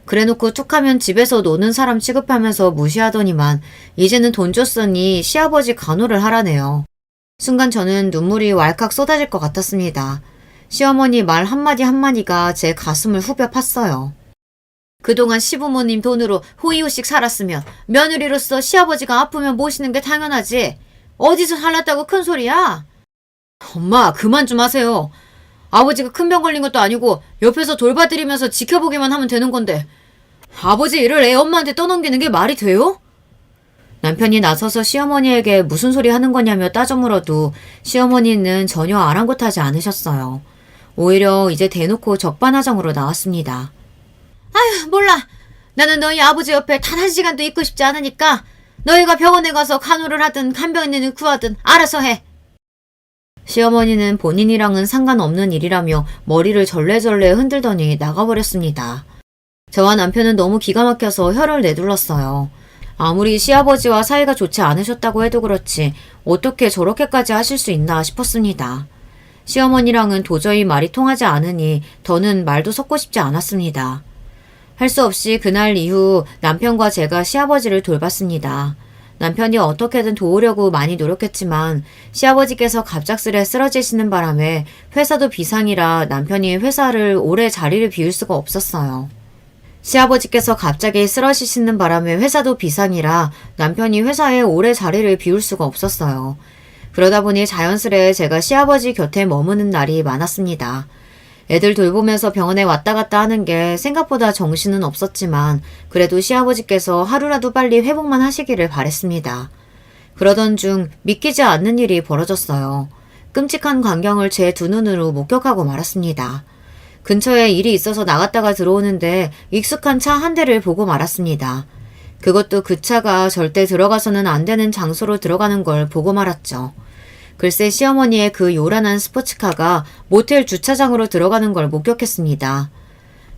그래놓고 툭하면 집에서 노는 사람 취급하면서 무시하더니만 이제는 돈 줬으니 시아버지 간호를 하라네요. 순간 저는 눈물이 왈칵 쏟아질 것 같았습니다. 시어머니 말 한마디 한마디가 제 가슴을 후벼 팠어요. 그동안 시부모님 돈으로 호의호식 살았으면 며느리로서 시아버지가 아프면 모시는 게 당연하지. 어디서 살랐다고 큰 소리야? 엄마, 그만 좀 하세요. 아버지가 큰 병 걸린 것도 아니고 옆에서 돌봐드리면서 지켜보기만 하면 되는 건데 아버지 일을 애 엄마한테 떠넘기는 게 말이 돼요? 남편이 나서서 시어머니에게 무슨 소리 하는 거냐며 따져 물어도 시어머니는 전혀 아랑곳하지 않으셨어요. 오히려 이제 대놓고 적반하장으로 나왔습니다. 아휴, 몰라. 나는 너희 아버지 옆에 단 한 시간도 있고 싶지 않으니까 너희가 병원에 가서 간호를 하든 간병인을 구하든 알아서 해. 시어머니는 본인이랑은 상관없는 일이라며 머리를 절레절레 흔들더니 나가버렸습니다. 저와 남편은 너무 기가 막혀서 혀를 내둘렀어요. 아무리 시아버지와 사이가 좋지 않으셨다고 해도 그렇지 어떻게 저렇게까지 하실 수 있나 싶었습니다. 시어머니랑은 도저히 말이 통하지 않으니 더는 말도 섞고 싶지 않았습니다. 할 수 없이 그날 이후 남편과 제가 시아버지를 돌봤습니다. 남편이 어떻게든 도우려고 많이 노력했지만 시아버지께서 갑작스레 쓰러지시는 바람에 회사도 비상이라 남편이 회사를 오래 자리를 비울 수가 없었어요. 시아버지께서 갑자기 쓰러지시는 바람에 회사도 비상이라 남편이 회사에 오래 자리를 비울 수가 없었어요. 그러다 보니 자연스레 제가 시아버지 곁에 머무는 날이 많았습니다. 애들 돌보면서 병원에 왔다 갔다 하는 게 생각보다 정신은 없었지만 그래도 시아버지께서 하루라도 빨리 회복만 하시기를 바랬습니다. 그러던 중 믿기지 않는 일이 벌어졌어요. 끔찍한 광경을 제 두 눈으로 목격하고 말았습니다. 근처에 일이 있어서 나갔다가 들어오는데 익숙한 차 한 대를 보고 말았습니다. 그것도 그 차가 절대 들어가서는 안 되는 장소로 들어가는 걸 보고 말았죠. 글쎄 시어머니의 그 요란한 스포츠카가 모텔 주차장으로 들어가는 걸 목격했습니다.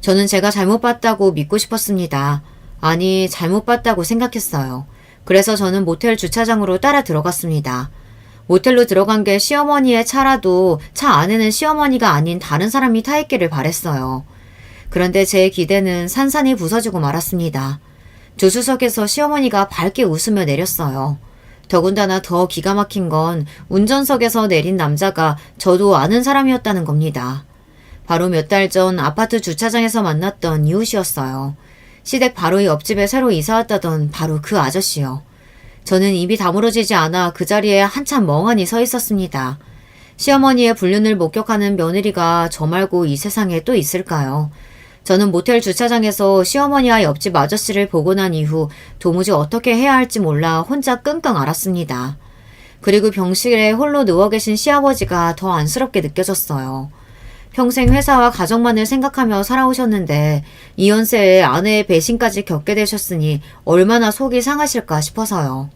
저는 제가 잘못 봤다고 믿고 싶었습니다. 아니, 잘못 봤다고 생각했어요. 그래서 저는 모텔 주차장으로 따라 들어갔습니다. 모텔로 들어간 게 시어머니의 차라도 차 안에는 시어머니가 아닌 다른 사람이 타 있기를 바랬어요. 그런데 제 기대는 산산이 부서지고 말았습니다. 조수석에서 시어머니가 밝게 웃으며 내렸어요. 더군다나 더 기가 막힌 건 운전석에서 내린 남자가 저도 아는 사람이었다는 겁니다. 바로 몇 달 전 아파트 주차장에서 만났던 이웃이었어요. 시댁 바로 옆집에 새로 이사 왔다던 바로 그 아저씨요. 저는 입이 다물어지지 않아 그 자리에 한참 멍하니 서 있었습니다. 시어머니의 불륜을 목격하는 며느리가 저 말고 이 세상에 또 있을까요? 저는 모텔 주차장에서 시어머니와 옆집 아저씨를 보고 난 이후 도무지 어떻게 해야 할지 몰라 혼자 끙끙 앓았습니다. 그리고 병실에 홀로 누워 계신 시아버지가 더 안쓰럽게 느껴졌어요. 평생 회사와 가정만을 생각하며 살아오셨는데 이 연세에 아내의 배신까지 겪게 되셨으니 얼마나 속이 상하실까 싶어서요.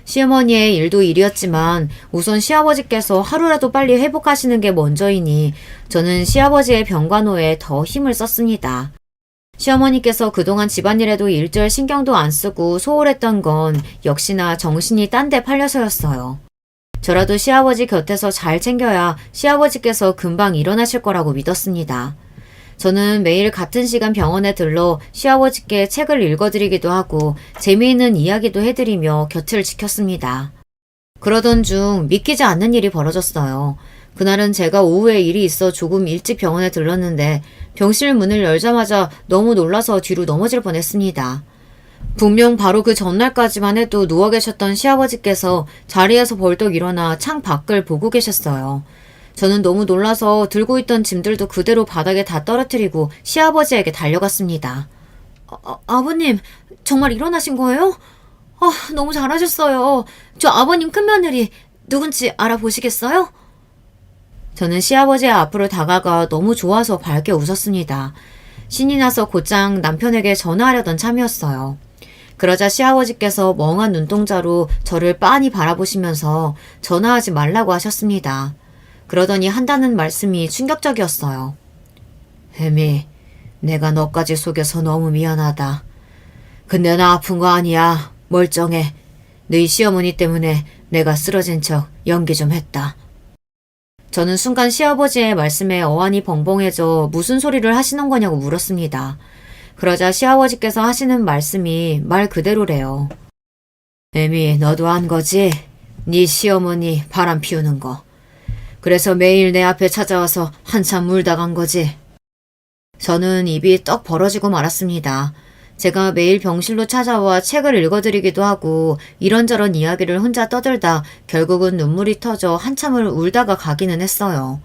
시어머니의 일도 일이었지만 우선 시아버지께서 하루라도 빨리 회복하시는 게 먼저이니 저는 시아버지의 병간호에 더 힘을 썼습니다. 시어머니께서 그동안 집안일에도 일절 신경도 안 쓰고 소홀했던 건 역시나 정신이 딴 데 팔려서였어요. 저라도 시아버지 곁에서 잘 챙겨야 시아버지께서 금방 일어나실 거라고 믿었습니다. 저는 매일 같은 시간 병원에 들러 시아버지께 책을 읽어드리기도 하고 재미있는 이야기도 해드리며 곁을 지켰습니다. 그러던 중 믿기지 않는 일이 벌어졌어요. 그날은 제가 오후에 일이 있어 조금 일찍 병원에 들렀는데 병실 문을 열자마자 너무 놀라서 뒤로 넘어질 뻔했습니다. 분명 바로 그 전날까지만 해도 누워 계셨던 시아버지께서 자리에서 벌떡 일어나 창 밖을 보고 계셨어요. 저는 너무 놀라서 들고 있던 짐들도 그대로 바닥에 다 떨어뜨리고 시아버지에게 달려갔습니다. 아버님, 정말 일어나신 거예요? 너무 잘하셨어요. 저 아버님 큰며느리 누군지 알아보시겠어요? 저는 시아버지 앞으로 다가가 너무 좋아서 밝게 웃었습니다. 신이 나서 곧장 남편에게 전화하려던 참이었어요. 그러자 시아버지께서 멍한 눈동자로 저를 빤히 바라보시면서 전화하지 말라고 하셨습니다. 그러더니 한다는 말씀이 충격적이었어요. 혜미, 내가 너까지 속여서 너무 미안하다. 근데 나 아픈 거 아니야. 멀쩡해. 너희 시어머니 때문에 내가 쓰러진 척 연기 좀 했다. 저는 순간 시아버지의 말씀에 어안이 벙벙해져 무슨 소리를 하시는 거냐고 물었습니다. 그러자 시아버지께서 하시는 말씀이 말 그대로래요. 혜미, 너도 한 거지? 네 시어머니 바람 피우는 거. 그래서 매일 내 앞에 찾아와서 한참 울다 간 거지. 저는 입이 떡 벌어지고 말았습니다. 제가 매일 병실로 찾아와 책을 읽어드리기도 하고 이런저런 이야기를 혼자 떠들다 결국은 눈물이 터져 한참을 울다가 가기는 했어요.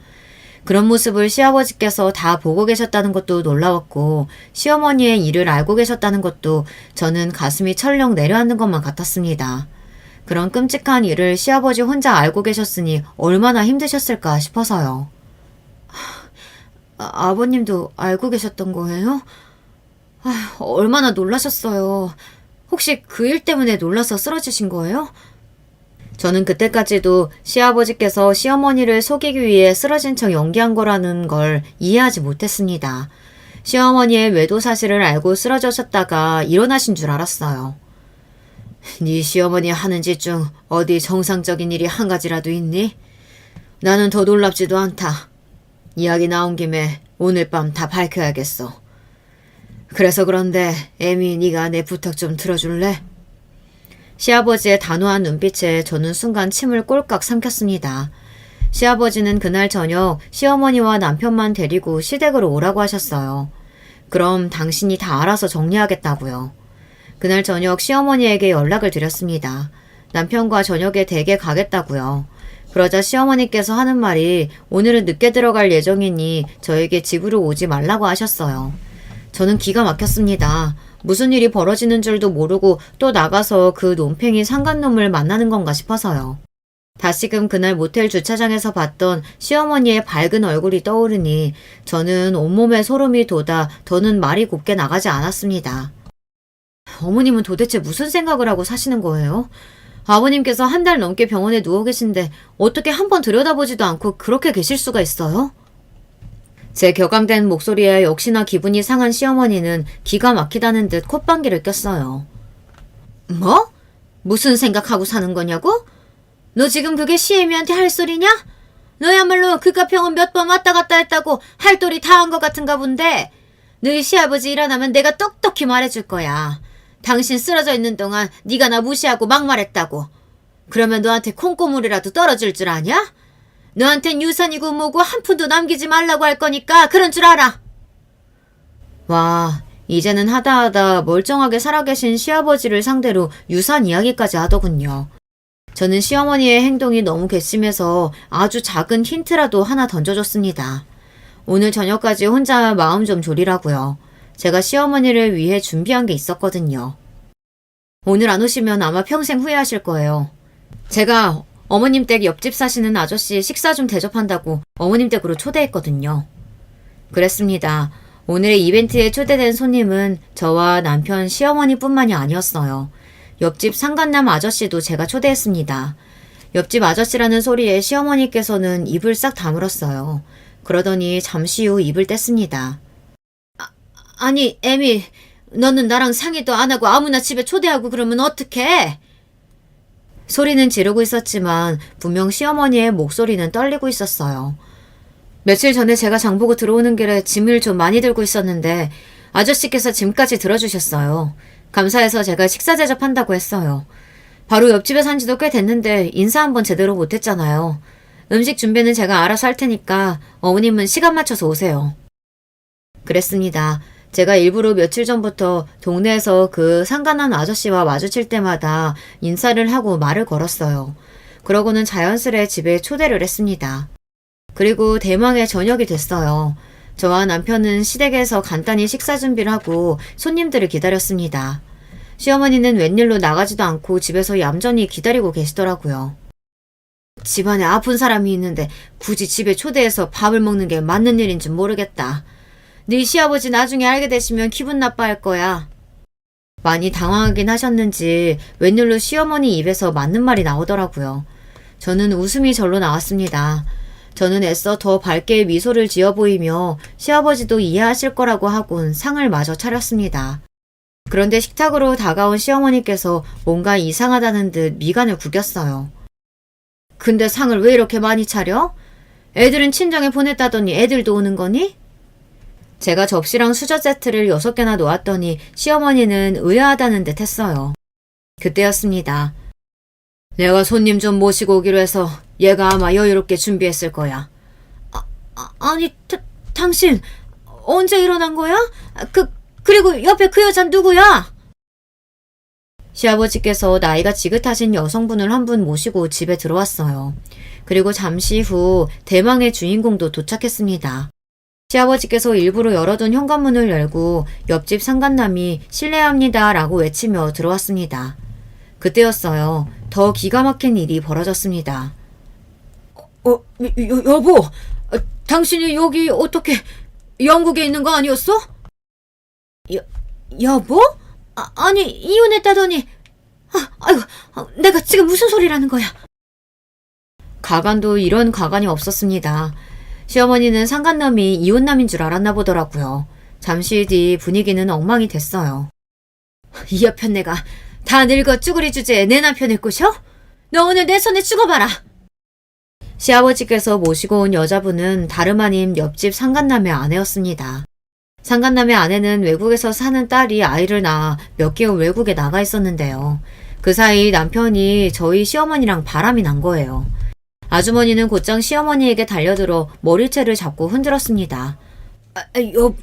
그런 모습을 시아버지께서 다 보고 계셨다는 것도 놀라웠고 시어머니의 일을 알고 계셨다는 것도 저는 가슴이 철렁 내려앉는 것만 같았습니다. 그런 끔찍한 일을 시아버지 혼자 알고 계셨으니 얼마나 힘드셨을까 싶어서요. 아버님도 알고 계셨던 거예요? 얼마나 놀라셨어요. 혹시 그 일 때문에 놀라서 쓰러지신 거예요? 저는 그때까지도 시아버지께서 시어머니를 속이기 위해 쓰러진 척 연기한 거라는 걸 이해하지 못했습니다. 시어머니의 외도 사실을 알고 쓰러졌다가 일어나신 줄 알았어요. 네 시어머니 하는 짓 중 어디 정상적인 일이 한 가지라도 있니? 나는 더 놀랍지도 않다. 이야기 나온 김에 오늘 밤 다 밝혀야겠어. 그래서 그런데 애미 네가 내 부탁 좀 들어줄래? 시아버지의 단호한 눈빛에 저는 순간 침을 꼴깍 삼켰습니다. 시아버지는 그날 저녁 시어머니와 남편만 데리고 시댁으로 오라고 하셨어요. 그럼 당신이 다 알아서 정리하겠다고요. 그날 저녁 시어머니에게 연락을 드렸습니다. 남편과 저녁에 댁에 가겠다고요. 그러자 시어머니께서 하는 말이 오늘은 늦게 들어갈 예정이니 저에게 집으로 오지 말라고 하셨어요. 저는 기가 막혔습니다. 무슨 일이 벌어지는 줄도 모르고 또 나가서 그 논팽이 상간놈을 만나는 건가 싶어서요. 다시금 그날 모텔 주차장에서 봤던 시어머니의 밝은 얼굴이 떠오르니 저는 온몸에 소름이 돋아 더는 말이 곱게 나가지 않았습니다. 어머님은 도대체 무슨 생각을 하고 사시는 거예요? 아버님께서 한 달 넘게 병원에 누워 계신데 어떻게 한번 들여다보지도 않고 그렇게 계실 수가 있어요? 제 격앙된 목소리에 역시나 기분이 상한 시어머니는 기가 막히다는 듯 콧방귀를 꼈어요. 뭐? 무슨 생각하고 사는 거냐고? 너 지금 그게 시애미한테 할 소리냐? 너야말로 그깟 병원 몇 번 왔다 갔다 했다고 할 도리 다 한 것 같은가 본데 너희 시아버지 일어나면 내가 똑똑히 말해줄 거야. 당신 쓰러져 있는 동안 네가 나 무시하고 막말했다고. 그러면 너한테 콩고물이라도 떨어질 줄 아냐? 너한텐 유산이고 뭐고 한 푼도 남기지 말라고 할 거니까 그런 줄 알아. 와, 이제는 하다하다 멀쩡하게 살아계신 시아버지를 상대로 유산 이야기까지 하더군요. 저는 시어머니의 행동이 너무 괘씸해서 아주 작은 힌트라도 하나 던져줬습니다. 오늘 저녁까지 혼자 마음 좀 졸이라고요. 제가 시어머니를 위해 준비한 게 있었거든요. 오늘 안 오시면 아마 평생 후회하실 거예요. 제가 어머님 댁 옆집 사시는 아저씨 식사 좀 대접한다고 어머님 댁으로 초대했거든요. 그랬습니다. 오늘의 이벤트에 초대된 손님은 저와 남편 시어머니뿐만이 아니었어요. 옆집 상간남 아저씨도 제가 초대했습니다. 옆집 아저씨라는 소리에 시어머니께서는 입을 싹 다물었어요. 그러더니 잠시 후 입을 뗐습니다. 아니, 애미, 너는 나랑 상의도 안 하고 아무나 집에 초대하고 그러면 어떡해? 소리는 지르고 있었지만 분명 시어머니의 목소리는 떨리고 있었어요. 며칠 전에 제가 장보고 들어오는 길에 짐을 좀 많이 들고 있었는데 아저씨께서 짐까지 들어주셨어요. 감사해서 제가 식사 대접한다고 했어요. 바로 옆집에 산 지도 꽤 됐는데 인사 한번 제대로 못했잖아요. 음식 준비는 제가 알아서 할 테니까 어머님은 시간 맞춰서 오세요. 그랬습니다. 제가 일부러 며칠 전부터 동네에서 그 상간한 아저씨와 마주칠 때마다 인사를 하고 말을 걸었어요. 그러고는 자연스레 집에 초대를 했습니다. 그리고 대망의 저녁이 됐어요. 저와 남편은 시댁에서 간단히 식사 준비를 하고 손님들을 기다렸습니다. 시어머니는 웬일로 나가지도 않고 집에서 얌전히 기다리고 계시더라고요. 집안에 아픈 사람이 있는데 굳이 집에 초대해서 밥을 먹는 게 맞는 일인지 모르겠다. 네 시아버지 나중에 알게 되시면 기분 나빠할 거야. 많이 당황하긴 하셨는지 웬일로 시어머니 입에서 맞는 말이 나오더라고요. 저는 웃음이 절로 나왔습니다. 저는 애써 더 밝게 미소를 지어 보이며 시아버지도 이해하실 거라고 하곤 상을 마저 차렸습니다. 그런데 식탁으로 다가온 시어머니께서 뭔가 이상하다는 듯 미간을 구겼어요. 근데 상을 왜 이렇게 많이 차려? 애들은 친정에 보냈다더니 애들도 오는 거니? 제가 접시랑 수저 세트를 6개나 놓았더니 시어머니는 의아하다는 듯 했어요. 그때였습니다. 내가 손님 좀 모시고 오기로 해서 얘가 아마 여유롭게 준비했을 거야. 아니, 당신 언제 일어난 거야? 그리고 옆에 그 여잔 누구야? 시아버지께서 나이가 지긋하신 여성분을 한 분 모시고 집에 들어왔어요. 그리고 잠시 후 대망의 주인공도 도착했습니다. 시아버지께서 일부러 열어둔 현관문을 열고 옆집 상간남이 실례합니다 라고 외치며 들어왔습니다. 그때였어요. 더 기가 막힌 일이 벌어졌습니다. 여보, 당신이 여기 어떻게 영국에 있는 거 아니었어? 여보? 아니 이혼했다더니 아이고 내가 지금 무슨 소리라는 거야. 가관도 이런 가관이 없었습니다. 시어머니는 상간남이 이혼남인 줄 알았나 보더라고요. 잠시 뒤 분위기는 엉망이 됐어요. 이 여편 내가 다 늙어 쭈구리 주제에 내 남편을 꼬셔? 너 오늘 내 손에 죽어봐라. 시아버지께서 모시고 온 여자분은 다름 아닌 옆집 상간남의 아내였습니다. 상간남의 아내는 외국에서 사는 딸이 아이를 낳아 몇 개월 외국에 나가 있었는데요. 그 사이 남편이 저희 시어머니랑 바람이 난 거예요. 아주머니는 곧장 시어머니에게 달려들어 머리채를 잡고 흔들었습니다.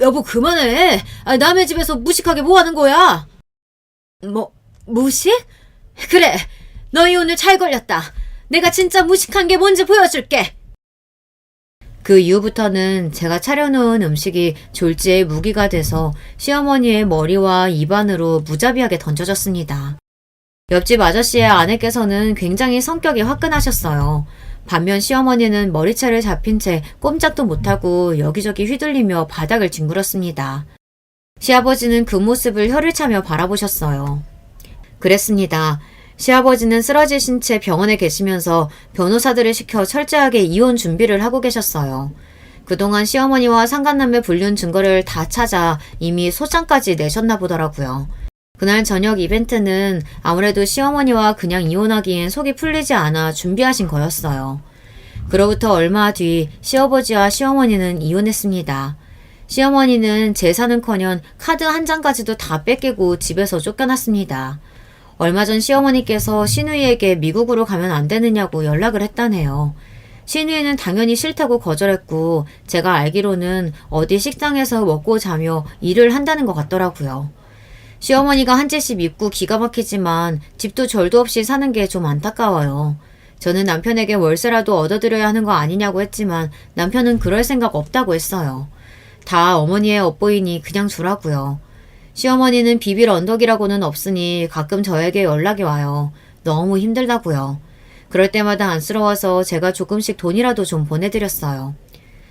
여보 그만해. 남의 집에서 무식하게 뭐 하는 거야? 무식? 그래, 너희 오늘 잘 걸렸다. 내가 진짜 무식한 게 뭔지 보여줄게. 그 이후부터는 제가 차려놓은 음식이 졸지에 무기가 돼서 시어머니의 머리와 입안으로 무자비하게 던져졌습니다. 옆집 아저씨의 아내께서는 굉장히 성격이 화끈하셨어요. 반면 시어머니는 머리채를 잡힌 채 꼼짝도 못하고 여기저기 휘둘리며 바닥을 뒹굴었습니다. 시아버지는 그 모습을 혀를 차며 바라보셨어요. 그랬습니다. 시아버지는 쓰러지신 채 병원에 계시면서 변호사들을 시켜 철저하게 이혼 준비를 하고 계셨어요. 그동안 시어머니와 상간남매 불륜 증거를 다 찾아 이미 소장까지 내셨나 보더라고요. 그날 저녁 이벤트는 아무래도 시어머니와 그냥 이혼하기엔 속이 풀리지 않아 준비하신 거였어요. 그로부터 얼마 뒤 시아버지와 시어머니는 이혼했습니다. 시어머니는 재산은커녕 카드 한 장까지도 다 뺏기고 집에서 쫓겨났습니다. 얼마 전 시어머니께서 시누이에게 미국으로 가면 안 되느냐고 연락을 했다네요. 시누이는 당연히 싫다고 거절했고 제가 알기로는 어디 식당에서 먹고 자며 일을 한다는 것 같더라고요. 시어머니가 한 채씩 밉고 기가 막히지만 집도 절도 없이 사는 게 좀 안타까워요. 저는 남편에게 월세라도 얻어드려야 하는 거 아니냐고 했지만 남편은 그럴 생각 없다고 했어요. 다 어머니의 업보이니 그냥 주라고요. 시어머니는 비빌 언덕이라고는 없으니 가끔 저에게 연락이 와요. 너무 힘들다고요. 그럴 때마다 안쓰러워서 제가 조금씩 돈이라도 좀 보내드렸어요.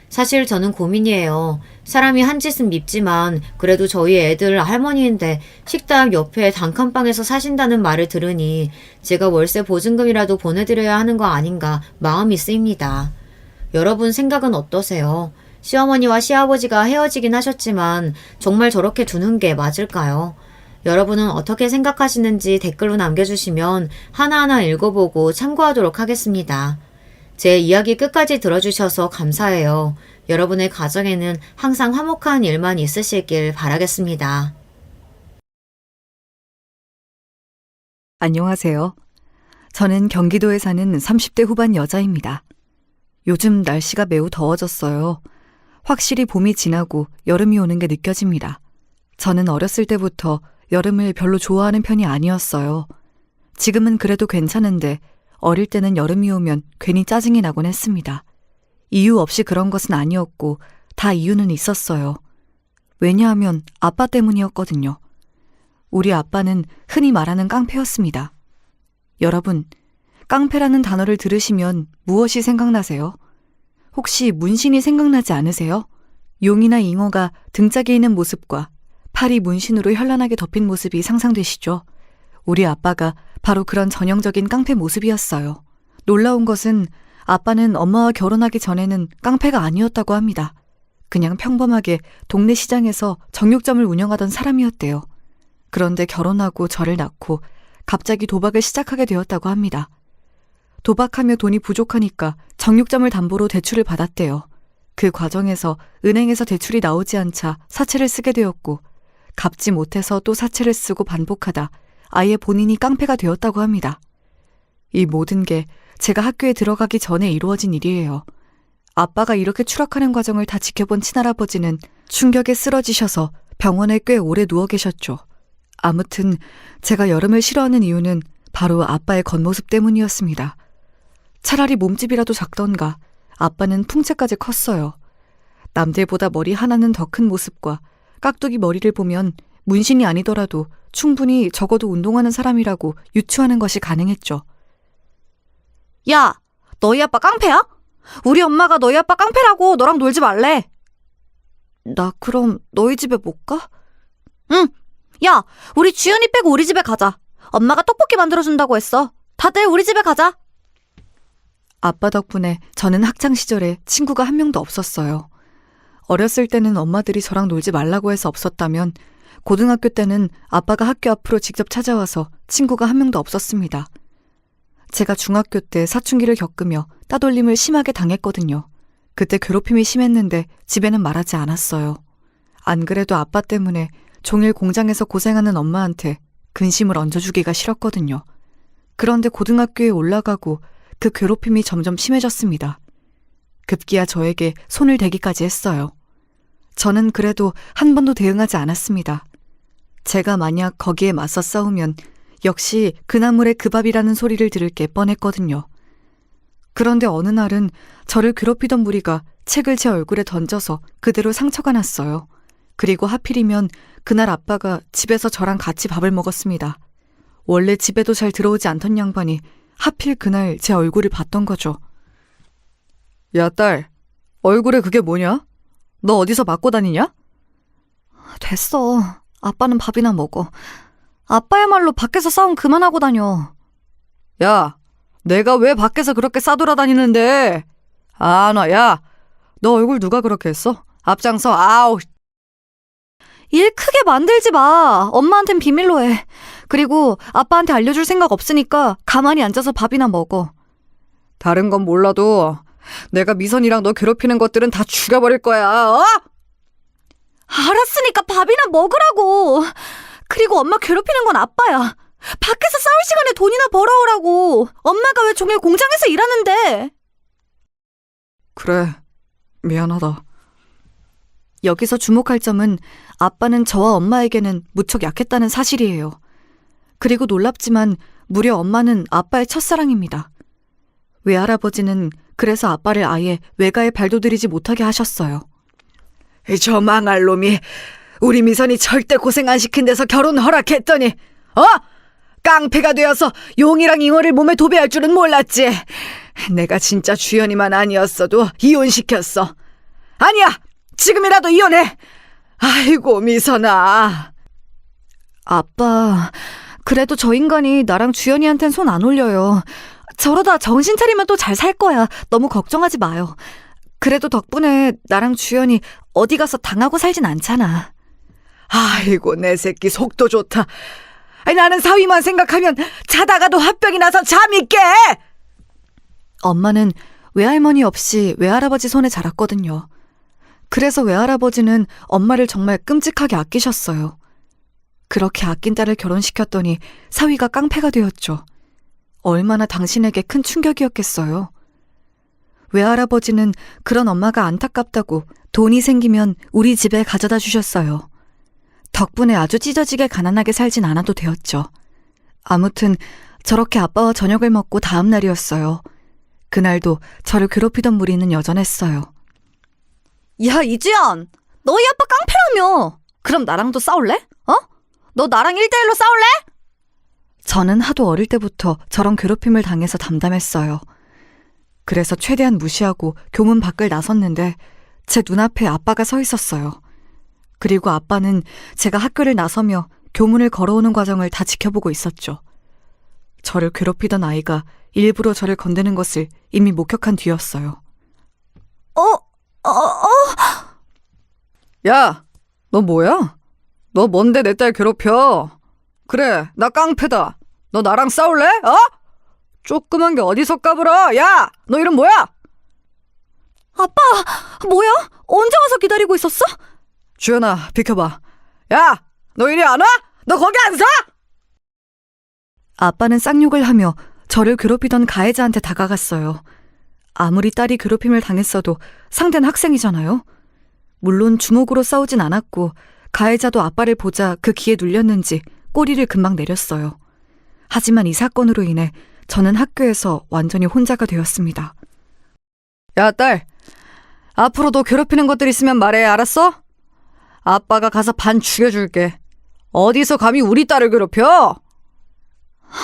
사실 저는 고민이에요. 사람이 한 짓은 밉지만 그래도 저희 애들 할머니인데 식당 옆에 단칸방에서 사신다는 말을 들으니 제가 월세 보증금이라도 보내드려야 하는 거 아닌가 마음이 쓰입니다. 여러분 생각은 어떠세요? 시어머니와 시아버지가 헤어지긴 하셨지만 정말 저렇게 두는 게 맞을까요? 여러분은 어떻게 생각하시는지 댓글로 남겨주시면 하나하나 읽어보고 참고하도록 하겠습니다. 제 이야기 끝까지 들어주셔서 감사해요. 여러분의 가정에는 항상 화목한 일만 있으시길 바라겠습니다. 안녕하세요. 저는 경기도에 사는 30대 후반 여자입니다. 요즘 날씨가 매우 더워졌어요. 확실히 봄이 지나고 여름이 오는 게 느껴집니다. 저는 어렸을 때부터 여름을 별로 좋아하는 편이 아니었어요. 지금은 그래도 괜찮은데 어릴 때는 여름이 오면 괜히 짜증이 나곤 했습니다. 이유 없이 그런 것은 아니었고 다 이유는 있었어요. 왜냐하면 아빠 때문이었거든요. 우리 아빠는 흔히 말하는 깡패였습니다. 여러분, 깡패라는 단어를 들으시면 무엇이 생각나세요? 혹시 문신이 생각나지 않으세요? 용이나 잉어가 등짝에 있는 모습과 팔이 문신으로 현란하게 덮인 모습이 상상되시죠? 우리 아빠가 바로 그런 전형적인 깡패 모습이었어요. 놀라운 것은 아빠는 엄마와 결혼하기 전에는 깡패가 아니었다고 합니다. 그냥 평범하게 동네 시장에서 정육점을 운영하던 사람이었대요. 그런데 결혼하고 저를 낳고 갑자기 도박을 시작하게 되었다고 합니다. 도박하며 돈이 부족하니까 정육점을 담보로 대출을 받았대요. 그 과정에서 은행에서 대출이 나오지 않자 사채를 쓰게 되었고 갚지 못해서 또 사채를 쓰고 반복하다 아예 본인이 깡패가 되었다고 합니다. 이 모든 게 제가 학교에 들어가기 전에 이루어진 일이에요. 아빠가 이렇게 추락하는 과정을 다 지켜본 친할아버지는 충격에 쓰러지셔서 병원에 꽤 오래 누워 계셨죠. 아무튼 제가 여름을 싫어하는 이유는 바로 아빠의 겉모습 때문이었습니다. 차라리 몸집이라도 작던가 아빠는 풍채까지 컸어요. 남들보다 머리 하나는 더 큰 모습과 깍두기 머리를 보면 문신이 아니더라도 충분히 적어도 운동하는 사람이라고 유추하는 것이 가능했죠. 야, 너희 아빠 깡패야? 우리 엄마가 너희 아빠 깡패라고 너랑 놀지 말래. 나 그럼 너희 집에 못 가? 응. 야, 우리 주연이 빼고 우리 집에 가자. 엄마가 떡볶이 만들어준다고 했어. 다들 우리 집에 가자. 아빠 덕분에 저는 학창시절에 친구가 한 명도 없었어요. 어렸을 때는 엄마들이 저랑 놀지 말라고 해서 없었다면 고등학교 때는 아빠가 학교 앞으로 직접 찾아와서 친구가 한 명도 없었습니다. 제가 중학교 때 사춘기를 겪으며 따돌림을 심하게 당했거든요. 그때 괴롭힘이 심했는데 집에는 말하지 않았어요. 안 그래도 아빠 때문에 종일 공장에서 고생하는 엄마한테 근심을 얹어주기가 싫었거든요. 그런데 고등학교에 올라가고 그 괴롭힘이 점점 심해졌습니다. 급기야 저에게 손을 대기까지 했어요. 저는 그래도 한 번도 대응하지 않았습니다. 제가 만약 거기에 맞서 싸우면 역시 그 나물의 그 밥이라는 소리를 들을 게 뻔했거든요. 그런데 어느 날은 저를 괴롭히던 무리가 책을 제 얼굴에 던져서 그대로 상처가 났어요. 그리고 하필이면 그날 아빠가 집에서 저랑 같이 밥을 먹었습니다. 원래 집에도 잘 들어오지 않던 양반이 하필 그날 제 얼굴을 봤던 거죠. 야, 딸, 얼굴에 그게 뭐냐? 너 어디서 맞고 다니냐? 됐어. 아빠는 밥이나 먹어. 아빠야말로 밖에서 싸움 그만하고 다녀. 야, 내가 왜 밖에서 그렇게 싸돌아다니는데? 아, 야, 너 얼굴 누가 그렇게 했어? 앞장서, 아우. 일 크게 만들지 마. 엄마한텐 비밀로 해. 그리고 아빠한테 알려줄 생각 없으니까 가만히 앉아서 밥이나 먹어. 다른 건 몰라도 내가 미선이랑 너 괴롭히는 것들은 다 죽여버릴 거야. 어? 알았으니까 밥이나 먹으라고. 그리고 엄마 괴롭히는 건 아빠야. 밖에서 싸울 시간에 돈이나 벌어오라고. 엄마가 왜 종일 공장에서 일하는데. 그래, 미안하다. 여기서 주목할 점은 아빠는 저와 엄마에게는 무척 약했다는 사실이에요. 그리고 놀랍지만 무려 엄마는 아빠의 첫사랑입니다. 외할아버지는 그래서 아빠를 아예 외가에 발도들이지 못하게 하셨어요. 저 망할 놈이 우리 미선이 절대 고생 안 시킨 데서 결혼 허락했더니 깡패가 되어서 용이랑 잉어를 몸에 도배할 줄은 몰랐지. 내가 진짜 주연이만 아니었어도 이혼시켰어. 아니야! 지금이라도 이혼해! 아이고 미선아. 아빠, 그래도 저 인간이 나랑 주연이한텐 손 안 올려요. 저러다 정신 차리면 또 잘 살 거야. 너무 걱정하지 마요. 그래도 덕분에 나랑 주연이 어디 가서 당하고 살진 않잖아. 아이고 내 새끼 속도 좋다. 나는 사위만 생각하면 자다가도 화병이 나서 잠이 깨. 엄마는 외할머니 없이 외할아버지 손에 자랐거든요. 그래서 외할아버지는 엄마를 정말 끔찍하게 아끼셨어요. 그렇게 아낀 딸을 결혼시켰더니 사위가 깡패가 되었죠. 얼마나 당신에게 큰 충격이었겠어요. 외할아버지는 그런 엄마가 안타깝다고 돈이 생기면 우리 집에 가져다 주셨어요. 덕분에 아주 찢어지게 가난하게 살진 않아도 되었죠. 아무튼 저렇게 아빠와 저녁을 먹고 다음 날이었어요. 그날도 저를 괴롭히던 무리는 여전했어요. 야, 이주연! 너희 아빠 깡패라며! 그럼 나랑도 싸울래? 너 나랑 1대1로 싸울래? 저는 하도 어릴 때부터 저런 괴롭힘을 당해서 담담했어요. 그래서 최대한 무시하고 교문 밖을 나섰는데 제 눈앞에 아빠가 서 있었어요. 그리고 아빠는 제가 학교를 나서며 교문을 걸어오는 과정을 다 지켜보고 있었죠. 저를 괴롭히던 아이가 일부러 저를 건드는 것을 이미 목격한 뒤였어요. 야, 너 뭐야? 너 뭔데 내 딸 괴롭혀? 그래, 나 깡패다. 너 나랑 싸울래? 조그만 게 어디서 까불어? 야, 너 이름 뭐야? 아빠, 뭐야? 언제 와서 기다리고 있었어? 주연아, 비켜봐. 야, 너 이리 안 와? 너 거기 안 서? 아빠는 쌍욕을 하며 저를 괴롭히던 가해자한테 다가갔어요. 아무리 딸이 괴롭힘을 당했어도 상대는 학생이잖아요. 물론 주먹으로 싸우진 않았고 가해자도 아빠를 보자 그 기에 눌렸는지 꼬리를 금방 내렸어요. 하지만 이 사건으로 인해 저는 학교에서 완전히 혼자가 되었습니다. 야, 딸. 앞으로 너 괴롭히는 것들 있으면 말해, 알았어? 아빠가 가서 반 죽여줄게. 어디서 감히 우리 딸을 괴롭혀?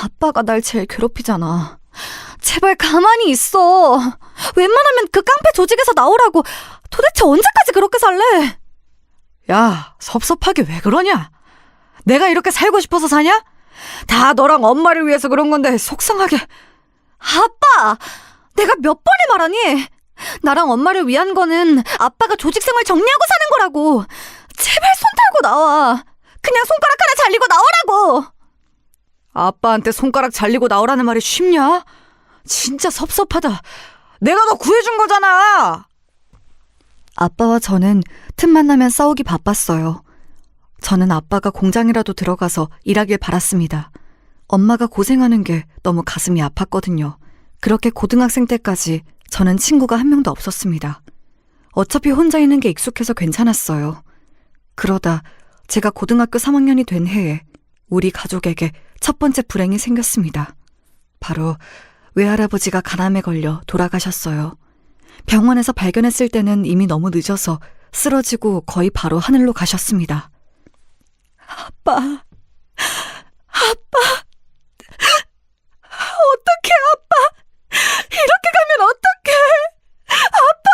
아빠가 날 제일 괴롭히잖아. 제발 가만히 있어. 웬만하면 그 깡패 조직에서 나오라고. 도대체 언제까지 그렇게 살래? 야, 섭섭하게 왜 그러냐? 내가 이렇게 살고 싶어서 사냐? 다 너랑 엄마를 위해서 그런 건데 속상하게. 아빠! 내가 몇 번을 말하니? 나랑 엄마를 위한 거는 아빠가 조직생활 정리하고 사는 거라고. 제발 손 달고 나와. 그냥 손가락 하나 잘리고 나오라고. 아빠한테 손가락 잘리고 나오라는 말이 쉽냐? 진짜 섭섭하다. 내가 너 구해준 거잖아. 아빠와 저는 틈만 나면 싸우기 바빴어요. 저는 아빠가 공장이라도 들어가서 일하길 바랐습니다. 엄마가 고생하는 게 너무 가슴이 아팠거든요. 그렇게 고등학생 때까지 저는 친구가 한 명도 없었습니다. 어차피 혼자 있는 게 익숙해서 괜찮았어요. 그러다 제가 고등학교 3학년이 된 해에 우리 가족에게 첫 번째 불행이 생겼습니다. 바로 외할아버지가 간암에 걸려 돌아가셨어요. 병원에서 발견했을 때는 이미 너무 늦어서 쓰러지고 거의 바로 하늘로 가셨습니다. 아빠, 어떡해, 아빠. 이렇게 가면 어떡해. 아빠.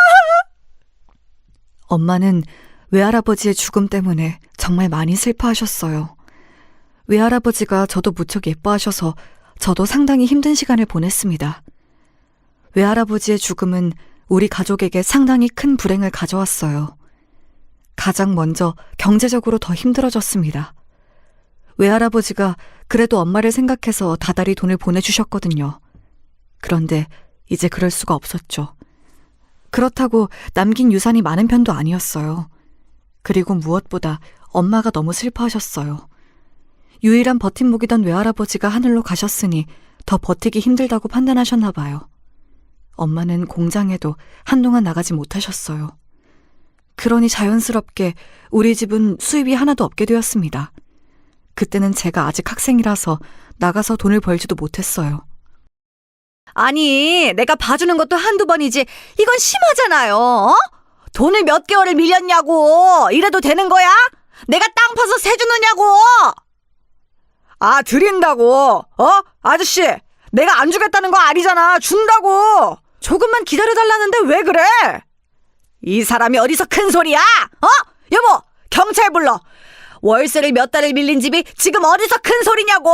엄마는 외할아버지의 죽음 때문에 정말 많이 슬퍼하셨어요. 외할아버지가 저도 무척 예뻐하셔서 저도 상당히 힘든 시간을 보냈습니다. 외할아버지의 죽음은 우리 가족에게 상당히 큰 불행을 가져왔어요. 가장 먼저 경제적으로 더 힘들어졌습니다. 외할아버지가 그래도 엄마를 생각해서 다달이 돈을 보내주셨거든요. 그런데 이제 그럴 수가 없었죠. 그렇다고 남긴 유산이 많은 편도 아니었어요. 그리고 무엇보다 엄마가 너무 슬퍼하셨어요. 유일한 버팀목이던 외할아버지가 하늘로 가셨으니 더 버티기 힘들다고 판단하셨나 봐요. 엄마는 공장에도 한동안 나가지 못하셨어요. 그러니 자연스럽게 우리 집은 수입이 하나도 없게 되었습니다. 그때는 제가 아직 학생이라서 나가서 돈을 벌지도 못했어요. 아니, 내가 봐주는 것도 한두 번이지 이건 심하잖아요. 어? 돈을 몇 개월을 밀렸냐고. 이래도 되는 거야? 내가 땅 파서 세 주느냐고. 아, 드린다고. 아저씨, 내가 안 주겠다는 거 아니잖아. 준다고. 조금만 기다려달라는데 왜 그래? 이 사람이 어디서 큰 소리야? 여보, 경찰 불러. 월세를 몇 달을 밀린 집이 지금 어디서 큰 소리냐고.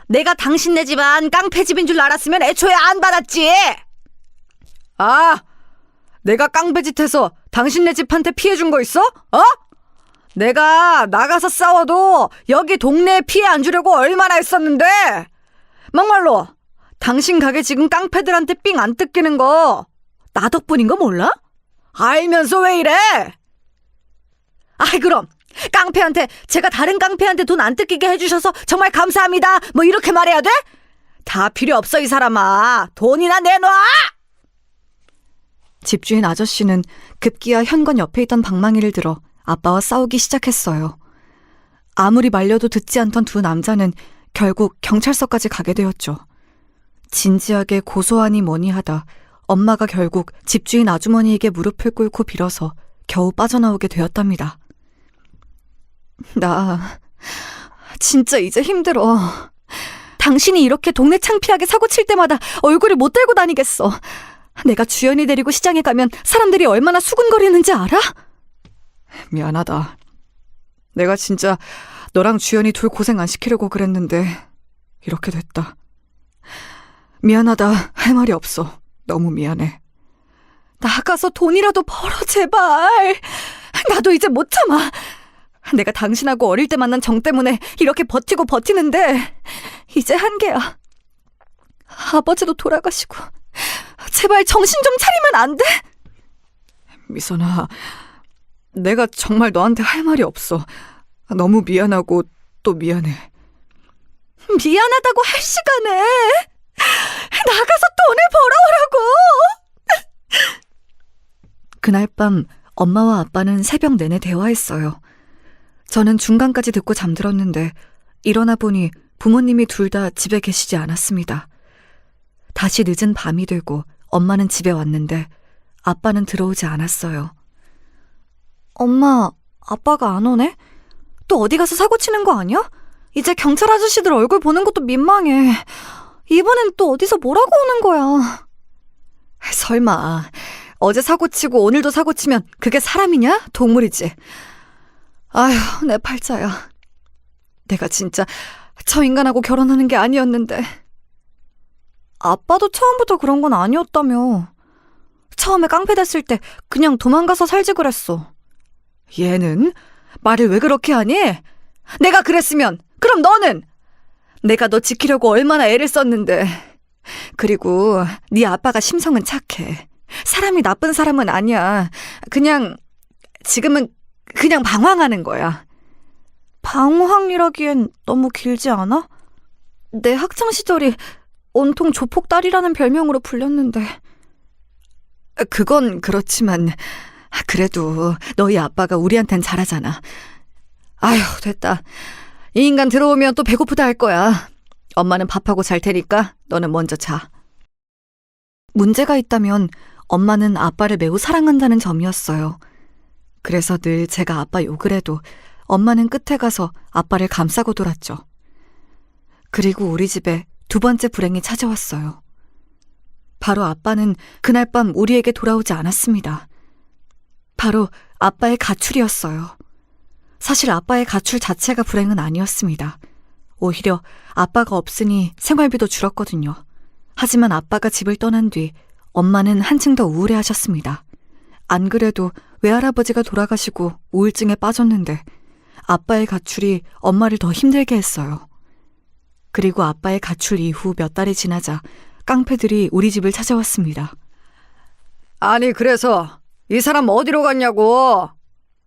내가 당신네 집안 깡패집인 줄 알았으면 애초에 안 받았지. 아, 내가 깡패짓해서 당신네 집한테 피해 준 거 있어? 내가 나가서 싸워도 여기 동네에 피해 안 주려고 얼마나 했었는데. 막말로 당신 가게 지금 깡패들한테 삥 안 뜯기는 거 나 덕분인 거 몰라? 알면서 왜 이래? 아이, 그럼 깡패한테 제가 다른 깡패한테 돈 안 뜯기게 해주셔서 정말 감사합니다 뭐 이렇게 말해야 돼? 다 필요 없어 이 사람아. 돈이나 내놔. 집주인 아저씨는 급기야 현관 옆에 있던 방망이를 들어 아빠와 싸우기 시작했어요. 아무리 말려도 듣지 않던 두 남자는 결국 경찰서까지 가게 되었죠. 진지하게 고소하니 뭐니 하다 엄마가 결국 집주인 아주머니에게 무릎을 꿇고 빌어서 겨우 빠져나오게 되었답니다. 나 진짜 이제 힘들어. 당신이 이렇게 동네 창피하게 사고 칠 때마다 얼굴을 못 들고 다니겠어. 내가 주연이 데리고 시장에 가면 사람들이 얼마나 수군거리는지 알아? 미안하다. 내가 진짜 너랑 주연이 둘 고생 안 시키려고 그랬는데 이렇게 됐다. 미안하다. 할 말이 없어. 너무 미안해. 나가서 돈이라도 벌어 제발. 나도 이제 못 참아. 내가 당신하고 어릴 때 만난 정 때문에 이렇게 버티고 버티는데 이제 한계야. 아버지도 돌아가시고 제발 정신 좀 차리면 안 돼? 미선아, 내가 정말 너한테 할 말이 없어. 너무 미안하고 또 미안해. 미안하다고 할 시간에 나가서 돈을 벌어오라고. 그날 밤 엄마와 아빠는 새벽 내내 대화했어요. 저는 중간까지 듣고 잠들었는데 일어나 보니 부모님이 둘 다 집에 계시지 않았습니다. 다시 늦은 밤이 되고 엄마는 집에 왔는데 아빠는 들어오지 않았어요. 엄마, 아빠가 안 오네? 또 어디 가서 사고 치는 거 아니야? 이제 경찰 아저씨들 얼굴 보는 것도 민망해. 이번엔 또 어디서 뭐라고 오는 거야? 설마 어제 사고 치고 오늘도 사고 치면 그게 사람이냐? 동물이지. 아휴, 내 팔자야. 내가 진짜 저 인간하고 결혼하는 게 아니었는데. 아빠도 처음부터 그런 건 아니었다며. 처음에 깡패 됐을 때 그냥 도망가서 살지 그랬어. 얘는 말을 왜 그렇게 하니? 내가 그랬으면 그럼 너는? 내가 너 지키려고 얼마나 애를 썼는데. 그리고 네 아빠가 심성은 착해. 사람이 나쁜 사람은 아니야. 그냥 지금은 그냥 방황하는 거야. 방황이라기엔 너무 길지 않아? 내 학창시절이 온통 조폭딸이라는 별명으로 불렸는데. 그건 그렇지만 그래도 너희 아빠가 우리한텐 잘하잖아. 아휴, 됐다. 이 인간 들어오면 또 배고프다 할 거야. 엄마는 밥하고 잘 테니까 너는 먼저 자. 문제가 있다면 엄마는 아빠를 매우 사랑한다는 점이었어요. 그래서 늘 제가 아빠 욕을 해도 엄마는 끝에 가서 아빠를 감싸고 돌았죠. 그리고 우리 집에 두 번째 불행이 찾아왔어요. 바로 아빠는 그날 밤 우리에게 돌아오지 않았습니다. 바로 아빠의 가출이었어요. 사실 아빠의 가출 자체가 불행은 아니었습니다. 오히려 아빠가 없으니 생활비도 줄었거든요. 하지만 아빠가 집을 떠난 뒤 엄마는 한층 더 우울해하셨습니다. 안 그래도 외할아버지가 돌아가시고 우울증에 빠졌는데 아빠의 가출이 엄마를 더 힘들게 했어요. 그리고 아빠의 가출 이후 몇 달이 지나자 깡패들이 우리 집을 찾아왔습니다. 아니, 그래서 이 사람 어디로 갔냐고.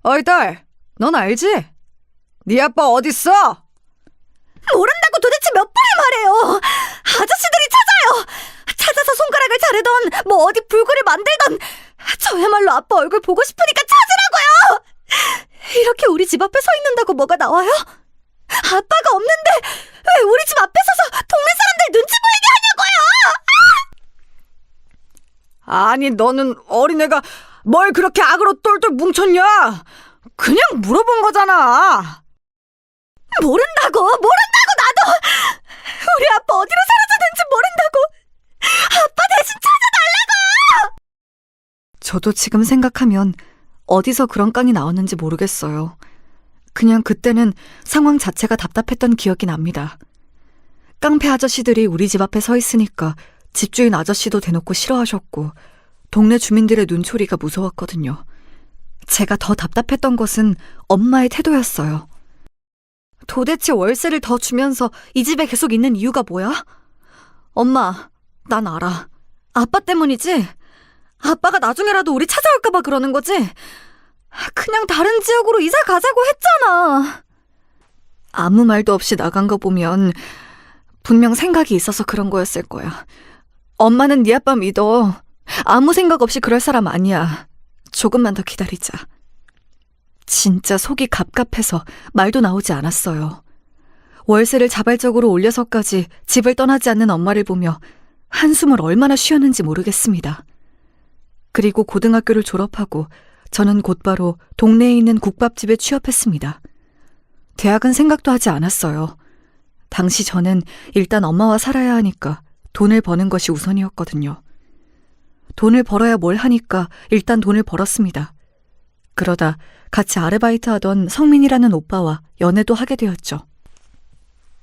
어이 딸, 넌 알지? 네 아빠 어딨어? 모른다고 도대체 몇 번을 말해요. 아저씨들이 찾아요. 찾아서 손가락을 자르던 뭐 어디 불구를 만들던 저야말로 아빠 얼굴 보고 싶으니까 찾으라고요. 이렇게 우리 집 앞에 서 있는다고 뭐가 나와요? 아빠가 없는데 왜 우리 집 앞에 서서 동네 사람들 눈치 보이게 하냐고요? 아니, 너는 어린애가 뭘 그렇게 악으로 똘똘 뭉쳤냐? 그냥 물어본 거잖아. 모른다고 나도. 우리 아빠 어디로 사라졌는지 모른다고. 아빠 대신 찾아달라고. 저도 지금 생각하면 어디서 그런 깡이 나왔는지 모르겠어요. 그냥 그때는 상황 자체가 답답했던 기억이 납니다. 깡패 아저씨들이 우리 집 앞에 서 있으니까 집주인 아저씨도 대놓고 싫어하셨고 동네 주민들의 눈초리가 무서웠거든요. 제가 더 답답했던 것은 엄마의 태도였어요. 도대체 월세를 더 주면서 이 집에 계속 있는 이유가 뭐야? 엄마, 난 알아. 아빠 때문이지? 아빠가 나중에라도 우리 찾아올까봐 그러는 거지? 그냥 다른 지역으로 이사 가자고 했잖아. 아무 말도 없이 나간 거 보면 분명 생각이 있어서 그런 거였을 거야. 엄마는 네 아빠 믿어. 아무 생각 없이 그럴 사람 아니야. 조금만 더 기다리자. 진짜 속이 갑갑해서 말도 나오지 않았어요. 월세를 자발적으로 올려서까지 집을 떠나지 않는 엄마를 보며 한숨을 얼마나 쉬었는지 모르겠습니다. 그리고 고등학교를 졸업하고 저는 곧바로 동네에 있는 국밥집에 취업했습니다. 대학은 생각도 하지 않았어요. 당시 저는 일단 엄마와 살아야 하니까 돈을 버는 것이 우선이었거든요. 돈을 벌어야 뭘 하니까 일단 돈을 벌었습니다. 그러다 같이 아르바이트 하던 성민이라는 오빠와 연애도 하게 되었죠.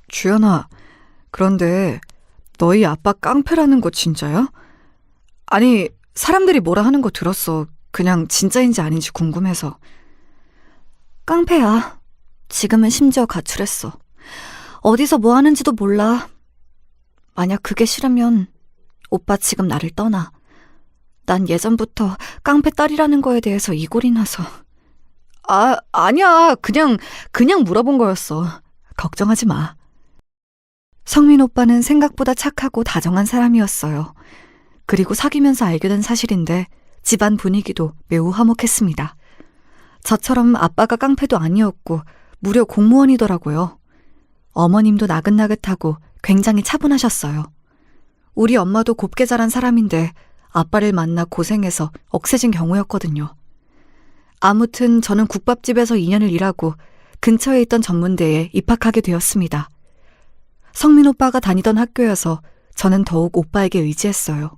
주연아, 그런데 너희 아빠 깡패라는 거 진짜야? 아니, 사람들이 뭐라 하는 거 들었어. 그냥 진짜인지 아닌지 궁금해서. 깡패야. 지금은 심지어 가출했어. 어디서 뭐 하는지도 몰라. 만약 그게 싫으면 오빠 지금 나를 떠나. 난 예전부터 깡패 딸이라는 거에 대해서 이골이 나서. 아니야. 그냥 물어본 거였어. 걱정하지 마. 성민 오빠는 생각보다 착하고 다정한 사람이었어요. 그리고 사귀면서 알게 된 사실인데 집안 분위기도 매우 화목했습니다. 저처럼 아빠가 깡패도 아니었고 무려 공무원이더라고요. 어머님도 나긋나긋하고 굉장히 차분하셨어요. 우리 엄마도 곱게 자란 사람인데 아빠를 만나 고생해서 억세진 경우였거든요. 아무튼 저는 국밥집에서 2년을 일하고 근처에 있던 전문대에 입학하게 되었습니다. 성민 오빠가 다니던 학교여서 저는 더욱 오빠에게 의지했어요.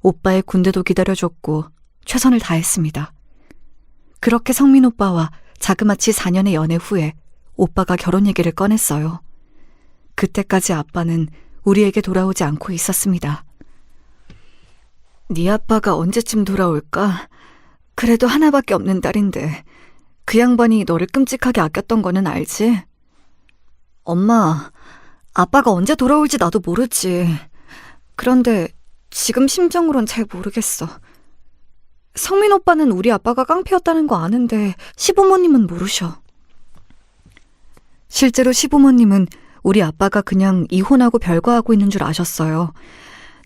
오빠의 군대도 기다려줬고 최선을 다했습니다. 그렇게 성민 오빠와 자그마치 4년의 연애 후에 오빠가 결혼 얘기를 꺼냈어요. 그때까지 아빠는 우리에게 돌아오지 않고 있었습니다. 네 아빠가 언제쯤 돌아올까? 그래도 하나밖에 없는 딸인데 그 양반이 너를 끔찍하게 아꼈던 거는 알지? 엄마, 아빠가 언제 돌아올지 나도 모르지. 그런데 지금 심정으론 잘 모르겠어. 성민 오빠는 우리 아빠가 깡패였다는 거 아는데 시부모님은 모르셔. 실제로 시부모님은 우리 아빠가 그냥 이혼하고 별거하고 있는 줄 아셨어요.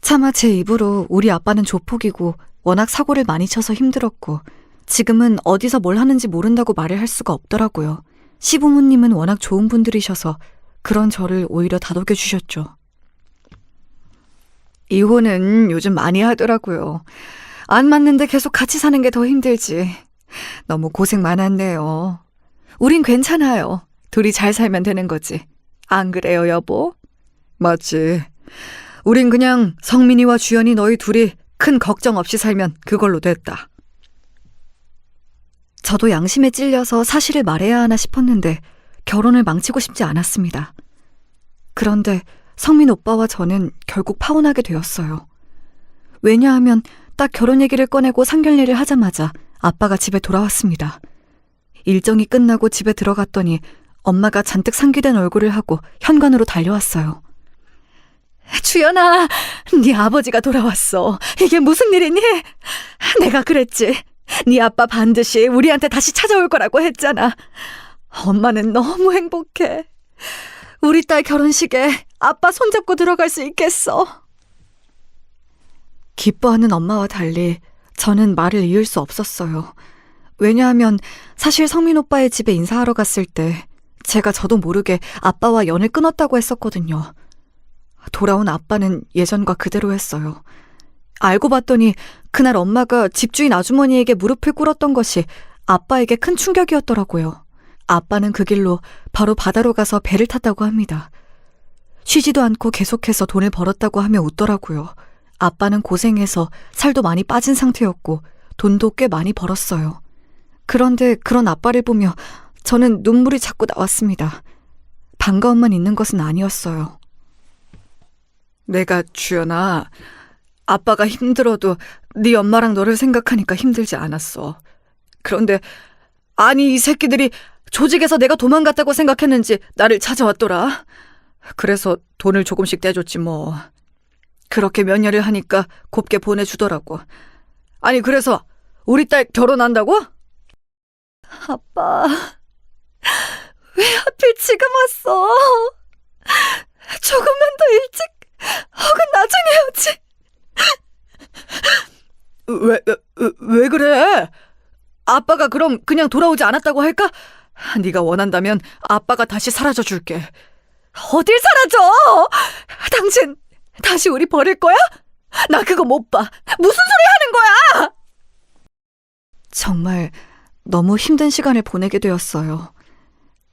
차마 제 입으로 우리 아빠는 조폭이고 워낙 사고를 많이 쳐서 힘들었고 지금은 어디서 뭘 하는지 모른다고 말을 할 수가 없더라고요. 시부모님은 워낙 좋은 분들이셔서 그런 저를 오히려 다독여 주셨죠. 이혼은 요즘 많이 하더라고요. 안 맞는데 계속 같이 사는 게 더 힘들지. 너무 고생 많았네요. 우린 괜찮아요. 둘이 잘 살면 되는 거지. 안 그래요, 여보? 맞지. 우린 그냥 성민이와 주연이 너희 둘이 큰 걱정 없이 살면 그걸로 됐다. 저도 양심에 찔려서 사실을 말해야 하나 싶었는데 결혼을 망치고 싶지 않았습니다. 그런데 성민 오빠와 저는 결국 파혼하게 되었어요. 왜냐하면 딱 결혼 얘기를 꺼내고 상견례를 하자마자 아빠가 집에 돌아왔습니다. 일정이 끝나고 집에 들어갔더니 엄마가 잔뜩 상기된 얼굴을 하고 현관으로 달려왔어요. 주연아, 네 아버지가 돌아왔어. 이게 무슨 일이니? 내가 그랬지. 네 아빠 반드시 우리한테 다시 찾아올 거라고 했잖아. 엄마는 너무 행복해. 우리 딸 결혼식에 아빠 손잡고 들어갈 수 있겠어. 기뻐하는 엄마와 달리 저는 말을 이을 수 없었어요. 왜냐하면 사실 성민 오빠의 집에 인사하러 갔을 때 제가 저도 모르게 아빠와 연을 끊었다고 했었거든요. 돌아온 아빠는 예전과 그대로였어요. 알고 봤더니 그날 엄마가 집주인 아주머니에게 무릎을 꿇었던 것이 아빠에게 큰 충격이었더라고요. 아빠는 그 길로 바로 바다로 가서 배를 탔다고 합니다. 쉬지도 않고 계속해서 돈을 벌었다고 하며 웃더라고요. 아빠는 고생해서 살도 많이 빠진 상태였고 돈도 꽤 많이 벌었어요. 그런데 그런 아빠를 보며 저는 눈물이 자꾸 나왔습니다. 반가움만 있는 것은 아니었어요. 내가 주연아, 아빠가 힘들어도 네 엄마랑 너를 생각하니까 힘들지 않았어. 그런데 아니 이 새끼들이 조직에서 내가 도망갔다고 생각했는지 나를 찾아왔더라. 그래서 돈을 조금씩 떼줬지 뭐. 그렇게 몇 년을 하니까 곱게 보내주더라고. 아니 그래서 우리 딸 결혼한다고? 아빠, 왜 하필 지금 왔어? 조금만 더 일찍 혹은 나중에 오지. 왜 그래? 아빠가 그럼 그냥 돌아오지 않았다고 할까? 네가 원한다면 아빠가 다시 사라져 줄게. 어딜 사라져? 당신 다시 우리 버릴 거야? 나 그거 못 봐. 무슨 소리 하는 거야? 정말 너무 힘든 시간을 보내게 되었어요.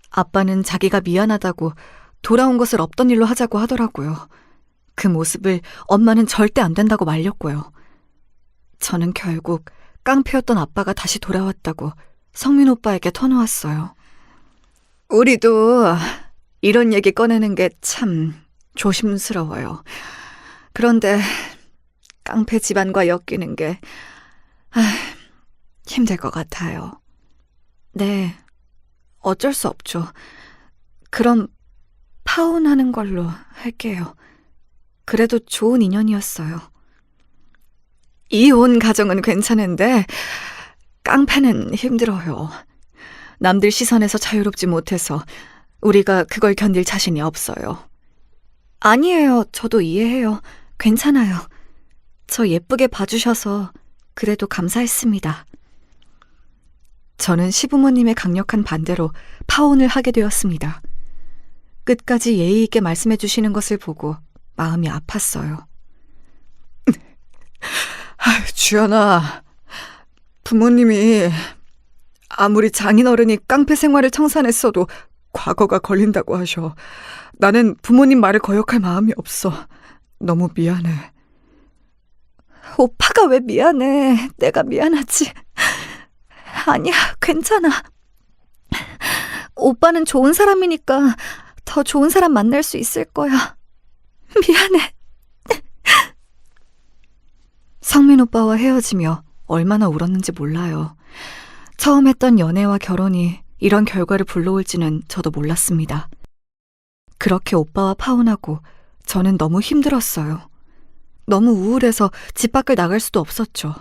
아빠는 자기가 미안하다고 돌아온 것을 없던 일로 하자고 하더라고요. 그 모습을 엄마는 절대 안 된다고 말렸고요. 저는 결국 깡패였던 아빠가 다시 돌아왔다고 성민 오빠에게 터놓았어요. 우리도 이런 얘기 꺼내는 게 참 조심스러워요. 그런데 깡패 집안과 엮이는 게 힘들 것 같아요. 네, 어쩔 수 없죠. 그럼 파혼하는 걸로 할게요. 그래도 좋은 인연이었어요. 이혼 가정은 괜찮은데 깡패는 힘들어요. 남들 시선에서 자유롭지 못해서 우리가 그걸 견딜 자신이 없어요. 아니에요. 저도 이해해요. 괜찮아요. 저 예쁘게 봐주셔서 그래도 감사했습니다. 저는 시부모님의 강력한 반대로 파혼을 하게 되었습니다. 끝까지 예의 있게 말씀해 주시는 것을 보고 마음이 아팠어요. 주연아, 부모님이 아무리 장인어른이 깡패 생활을 청산했어도 과거가 걸린다고 하셔. 나는 부모님 말을 거역할 마음이 없어. 너무 미안해. 오빠가 왜 미안해? 내가 미안하지. 아니야, 괜찮아. 오빠는 좋은 사람이니까 더 좋은 사람 만날 수 있을 거야. 미안해. 성민 오빠와 헤어지며 얼마나 울었는지 몰라요. 처음 했던 연애와 결혼이 이런 결과를 불러올지는 저도 몰랐습니다. 그렇게 오빠와 파혼하고 저는 너무 힘들었어요. 너무 우울해서 집 밖을 나갈 수도 없었죠.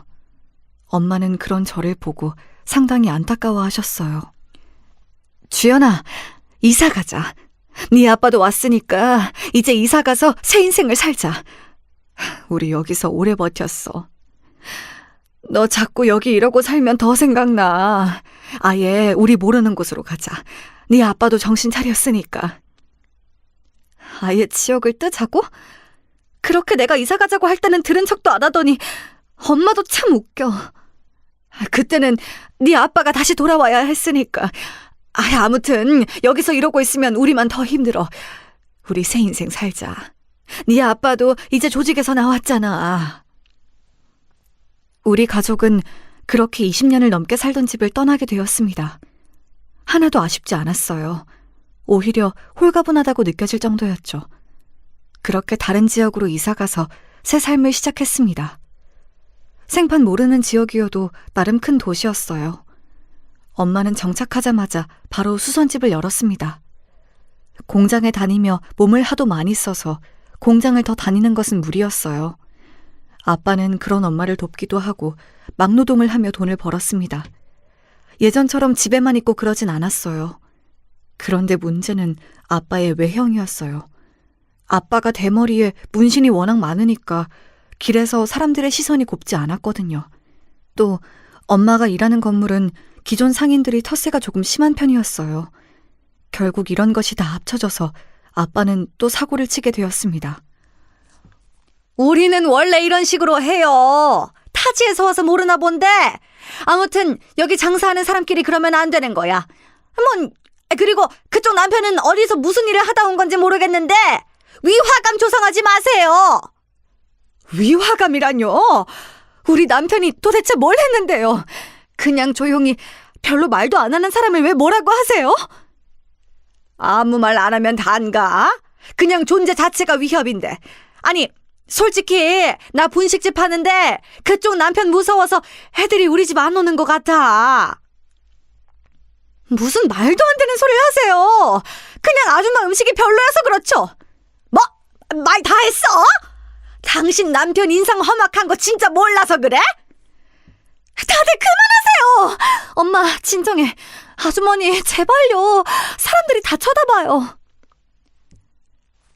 엄마는 그런 저를 보고 상당히 안타까워하셨어요. 주연아, 이사 가자. 네 아빠도 왔으니까 이제 이사 가서 새 인생을 살자. 우리 여기서 오래 버텼어. 너 자꾸 여기 이러고 살면 더 생각나. 아예 우리 모르는 곳으로 가자. 네 아빠도 정신 차렸으니까. 아예 지역을 뜨자고? 그렇게 내가 이사 가자고 할 때는 들은 척도 안 하더니 엄마도 참 웃겨. 그때는 네 아빠가 다시 돌아와야 했으니까. 아무튼 여기서 이러고 있으면 우리만 더 힘들어. 우리 새 인생 살자. 네 아빠도 이제 조직에서 나왔잖아. 우리 가족은 그렇게 20년을 넘게 살던 집을 떠나게 되었습니다. 하나도 아쉽지 않았어요. 오히려 홀가분하다고 느껴질 정도였죠. 그렇게 다른 지역으로 이사가서 새 삶을 시작했습니다. 생판 모르는 지역이어도 나름 큰 도시였어요. 엄마는 정착하자마자 바로 수선집을 열었습니다. 공장에 다니며 몸을 하도 많이 써서 공장을 더 다니는 것은 무리였어요. 아빠는 그런 엄마를 돕기도 하고 막노동을 하며 돈을 벌었습니다. 예전처럼 집에만 있고 그러진 않았어요. 그런데 문제는 아빠의 외형이었어요. 아빠가 대머리에 문신이 워낙 많으니까 길에서 사람들의 시선이 곱지 않았거든요. 또 엄마가 일하는 건물은 기존 상인들이 텃세가 조금 심한 편이었어요. 결국 이런 것이 다 합쳐져서 아빠는 또 사고를 치게 되었습니다. 우리는 원래 이런 식으로 해요. 타지에서 와서 모르나 본데. 아무튼 여기 장사하는 사람끼리 그러면 안 되는 거야. 그리고 그쪽 남편은 어디서 무슨 일을 하다 온 건지 모르겠는데 위화감 조성하지 마세요. 위화감이라뇨? 우리 남편이 도대체 뭘 했는데요? 그냥 조용히 별로 말도 안 하는 사람을 왜 뭐라고 하세요? 아무 말 안 하면 단가? 그냥 존재 자체가 위협인데. 아니, 솔직히 나 분식집 하는데 그쪽 남편 무서워서 애들이 우리 집 안 오는 것 같아. 무슨 말도 안 되는 소리를 하세요. 그냥 아줌마 음식이 별로여서 그렇죠. 뭐? 말 다 했어? 당신 남편 인상 험악한 거 진짜 몰라서 그래? 다들 그만하세요. 엄마 진정해. 아주머니 제발요. 사람들이 다 쳐다봐요.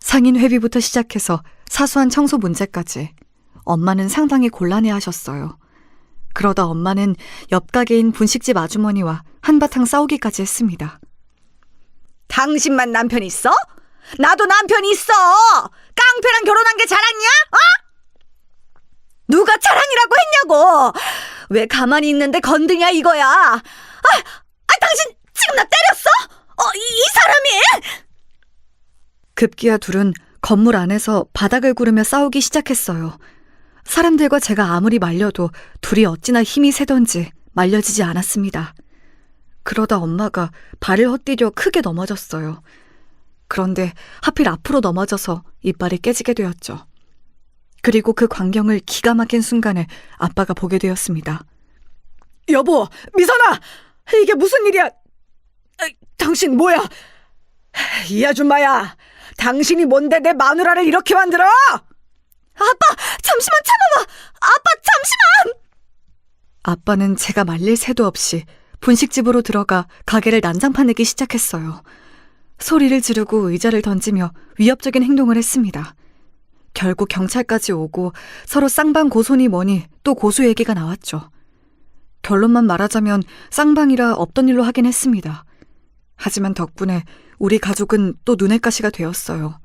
상인 회비부터 시작해서 사소한 청소 문제까지 엄마는 상당히 곤란해하셨어요. 그러다 엄마는 옆 가게인 분식집 아주머니와 한바탕 싸우기까지 했습니다. 당신만 남편 있어? 나도 남편 있어. 깡패랑 결혼한 게 자랑이야? 누가 자랑이라고 했냐고. 왜 가만히 있는데 건드냐 이거야. 당신 지금 나 때렸어? 이 사람이? 급기야 둘은 건물 안에서 바닥을 구르며 싸우기 시작했어요. 사람들과 제가 아무리 말려도 둘이 어찌나 힘이 세던지 말려지지 않았습니다. 그러다 엄마가 발을 헛디뎌 크게 넘어졌어요. 그런데 하필 앞으로 넘어져서 이빨이 깨지게 되었죠. 그리고 그 광경을 기가 막힌 순간에 아빠가 보게 되었습니다. 여보, 미선아! 이게 무슨 일이야? 당신 뭐야? 이 아줌마야! 당신이 뭔데 내 마누라를 이렇게 만들어? 아빠! 잠시만 참아봐! 아빠 잠시만! 아빠는 제가 말릴 새도 없이 분식집으로 들어가 가게를 난장판내기 시작했어요. 소리를 지르고 의자를 던지며 위협적인 행동을 했습니다. 결국 경찰까지 오고 서로 쌍방 고소니 뭐니 또 고소 얘기가 나왔죠. 결론만 말하자면 쌍방이라 없던 일로 하긴 했습니다. 하지만 덕분에 우리 가족은 또 눈의 가시가 되었어요.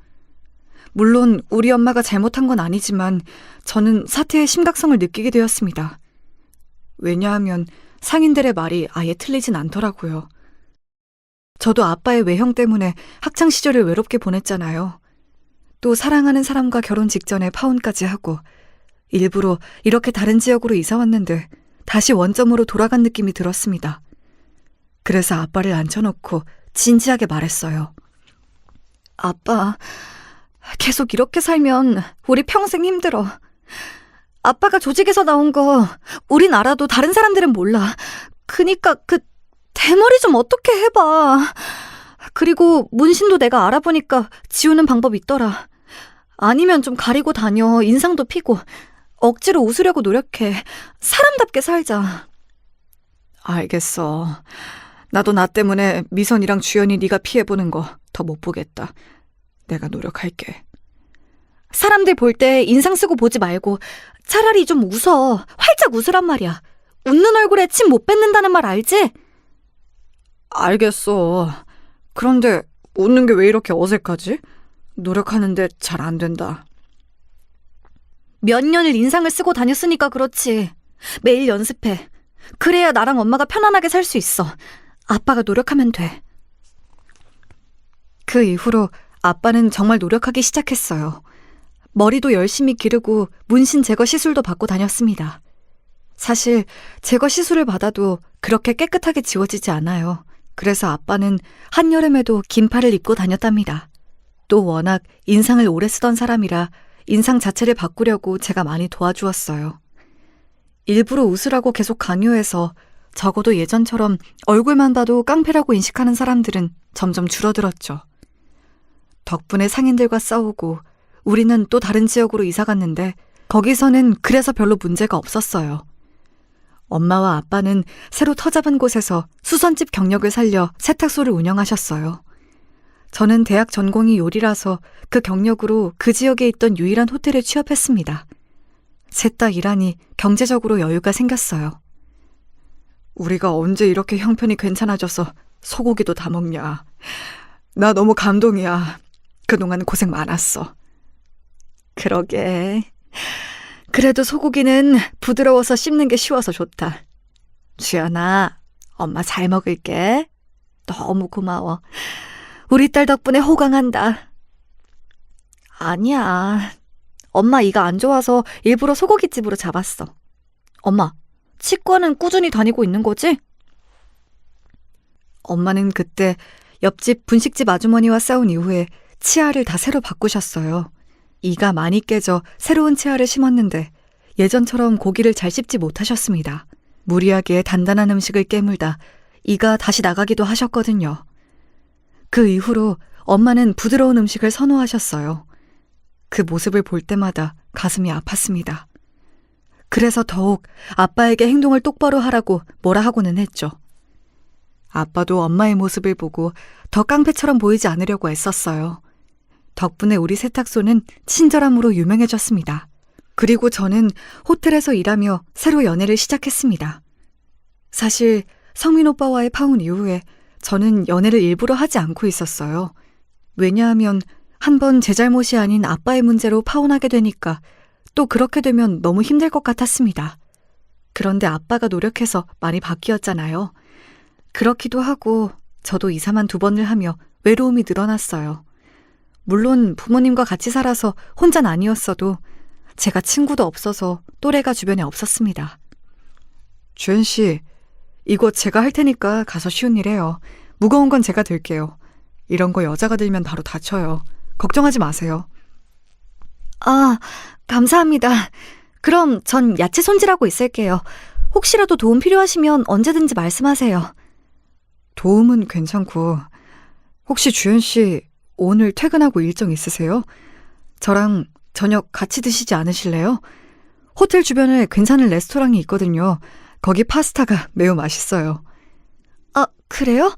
물론 우리 엄마가 잘못한 건 아니지만 저는 사태의 심각성을 느끼게 되었습니다. 왜냐하면 상인들의 말이 아예 틀리진 않더라고요. 저도 아빠의 외형 때문에 학창시절을 외롭게 보냈잖아요. 또 사랑하는 사람과 결혼 직전에 파혼까지 하고 일부러 이렇게 다른 지역으로 이사 왔는데 다시 원점으로 돌아간 느낌이 들었습니다. 그래서 아빠를 앉혀놓고 진지하게 말했어요. 아빠, 계속 이렇게 살면 우리 평생 힘들어. 아빠가 조직에서 나온 거 우린 알아도 다른 사람들은 몰라. 그니까 그 대머리 좀 어떻게 해봐. 그리고 문신도 내가 알아보니까 지우는 방법 있더라. 아니면 좀 가리고 다녀. 인상도 피고. 억지로 웃으려고 노력해. 사람답게 살자. 알겠어. 나도 나 때문에 미선이랑 주연이 네가 피해보는 거 더 못 보겠다. 내가 노력할게. 사람들 볼 때 인상 쓰고 보지 말고 차라리 좀 웃어. 활짝 웃으란 말이야. 웃는 얼굴에 침 못 뱉는다는 말 알지? 알겠어. 그런데 웃는 게 왜 이렇게 어색하지? 노력하는데 잘 안 된다. 몇 년을 인상을 쓰고 다녔으니까 그렇지. 매일 연습해. 그래야 나랑 엄마가 편안하게 살 수 있어. 아빠가 노력하면 돼. 그 이후로 아빠는 정말 노력하기 시작했어요. 머리도 열심히 기르고 문신 제거 시술도 받고 다녔습니다. 사실 제거 시술을 받아도 그렇게 깨끗하게 지워지지 않아요. 그래서 아빠는 한여름에도 긴팔을 입고 다녔답니다. 또 워낙 인상을 오래 쓰던 사람이라 인상 자체를 바꾸려고 제가 많이 도와주었어요. 일부러 웃으라고 계속 강요해서 적어도 예전처럼 얼굴만 봐도 깡패라고 인식하는 사람들은 점점 줄어들었죠. 덕분에 상인들과 싸우고 우리는 또 다른 지역으로 이사 갔는데 거기서는 그래서 별로 문제가 없었어요. 엄마와 아빠는 새로 터잡은 곳에서 수선집 경력을 살려 세탁소를 운영하셨어요. 저는 대학 전공이 요리라서 그 경력으로 그 지역에 있던 유일한 호텔에 취업했습니다. 셋 다 일하니 경제적으로 여유가 생겼어요. 우리가 언제 이렇게 형편이 괜찮아져서 소고기도 다 먹냐. 나 너무 감동이야. 그동안 고생 많았어. 그러게. 그래도 소고기는 부드러워서 씹는 게 쉬워서 좋다. 주연아, 엄마 잘 먹을게. 너무 고마워. 우리 딸 덕분에 호강한다. 아니야. 엄마 이가 안 좋아서 일부러 소고기집으로 잡았어. 엄마, 치과는 꾸준히 다니고 있는 거지? 엄마는 그때 옆집 분식집 아주머니와 싸운 이후에 치아를 다 새로 바꾸셨어요. 이가 많이 깨져 새로운 치아를 심었는데 예전처럼 고기를 잘 씹지 못하셨습니다. 무리하게 단단한 음식을 깨물다 이가 다시 나가기도 하셨거든요. 그 이후로 엄마는 부드러운 음식을 선호하셨어요. 그 모습을 볼 때마다 가슴이 아팠습니다. 그래서 더욱 아빠에게 행동을 똑바로 하라고 뭐라 하고는 했죠. 아빠도 엄마의 모습을 보고 더 깡패처럼 보이지 않으려고 애썼어요. 덕분에 우리 세탁소는 친절함으로 유명해졌습니다. 그리고 저는 호텔에서 일하며 새로 연애를 시작했습니다. 사실 성민 오빠와의 파혼 이후에 저는 연애를 일부러 하지 않고 있었어요. 왜냐하면 한번 제 잘못이 아닌 아빠의 문제로 파혼하게 되니까 또 그렇게 되면 너무 힘들 것 같았습니다. 그런데 아빠가 노력해서 많이 바뀌었잖아요. 그렇기도 하고 저도 이사만 2번을 하며 외로움이 늘어났어요. 물론 부모님과 같이 살아서 혼자는 아니었어도 제가 친구도 없어서 또래가 주변에 없었습니다. 주연 씨, 이거 제가 할 테니까 가서 쉬운 일 해요. 무거운 건 제가 들게요. 이런 거 여자가 들면 바로 다쳐요. 걱정하지 마세요. 아, 감사합니다. 그럼 전 야채 손질하고 있을게요. 혹시라도 도움 필요하시면 언제든지 말씀하세요. 도움은 괜찮고 혹시 주연 씨 오늘 퇴근하고 일정 있으세요? 저랑 저녁 같이 드시지 않으실래요? 호텔 주변에 괜찮은 레스토랑이 있거든요. 거기 파스타가 매우 맛있어요. 아, 그래요?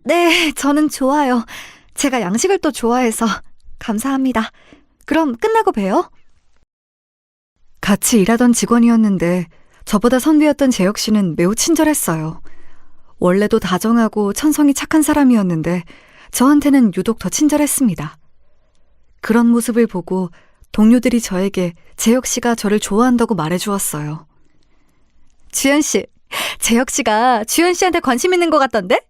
네, 저는 좋아요. 제가 양식을 또 좋아해서. 감사합니다. 그럼 끝나고 봬요. 같이 일하던 직원이었는데 저보다 선배였던 재혁 씨는 매우 친절했어요. 원래도 다정하고 천성이 착한 사람이었는데 저한테는 유독 더 친절했습니다. 그런 모습을 보고 동료들이 저에게 재혁 씨가 저를 좋아한다고 말해주었어요. 주연 씨, 재혁 씨가 주연 씨한테 관심 있는 것 같던데?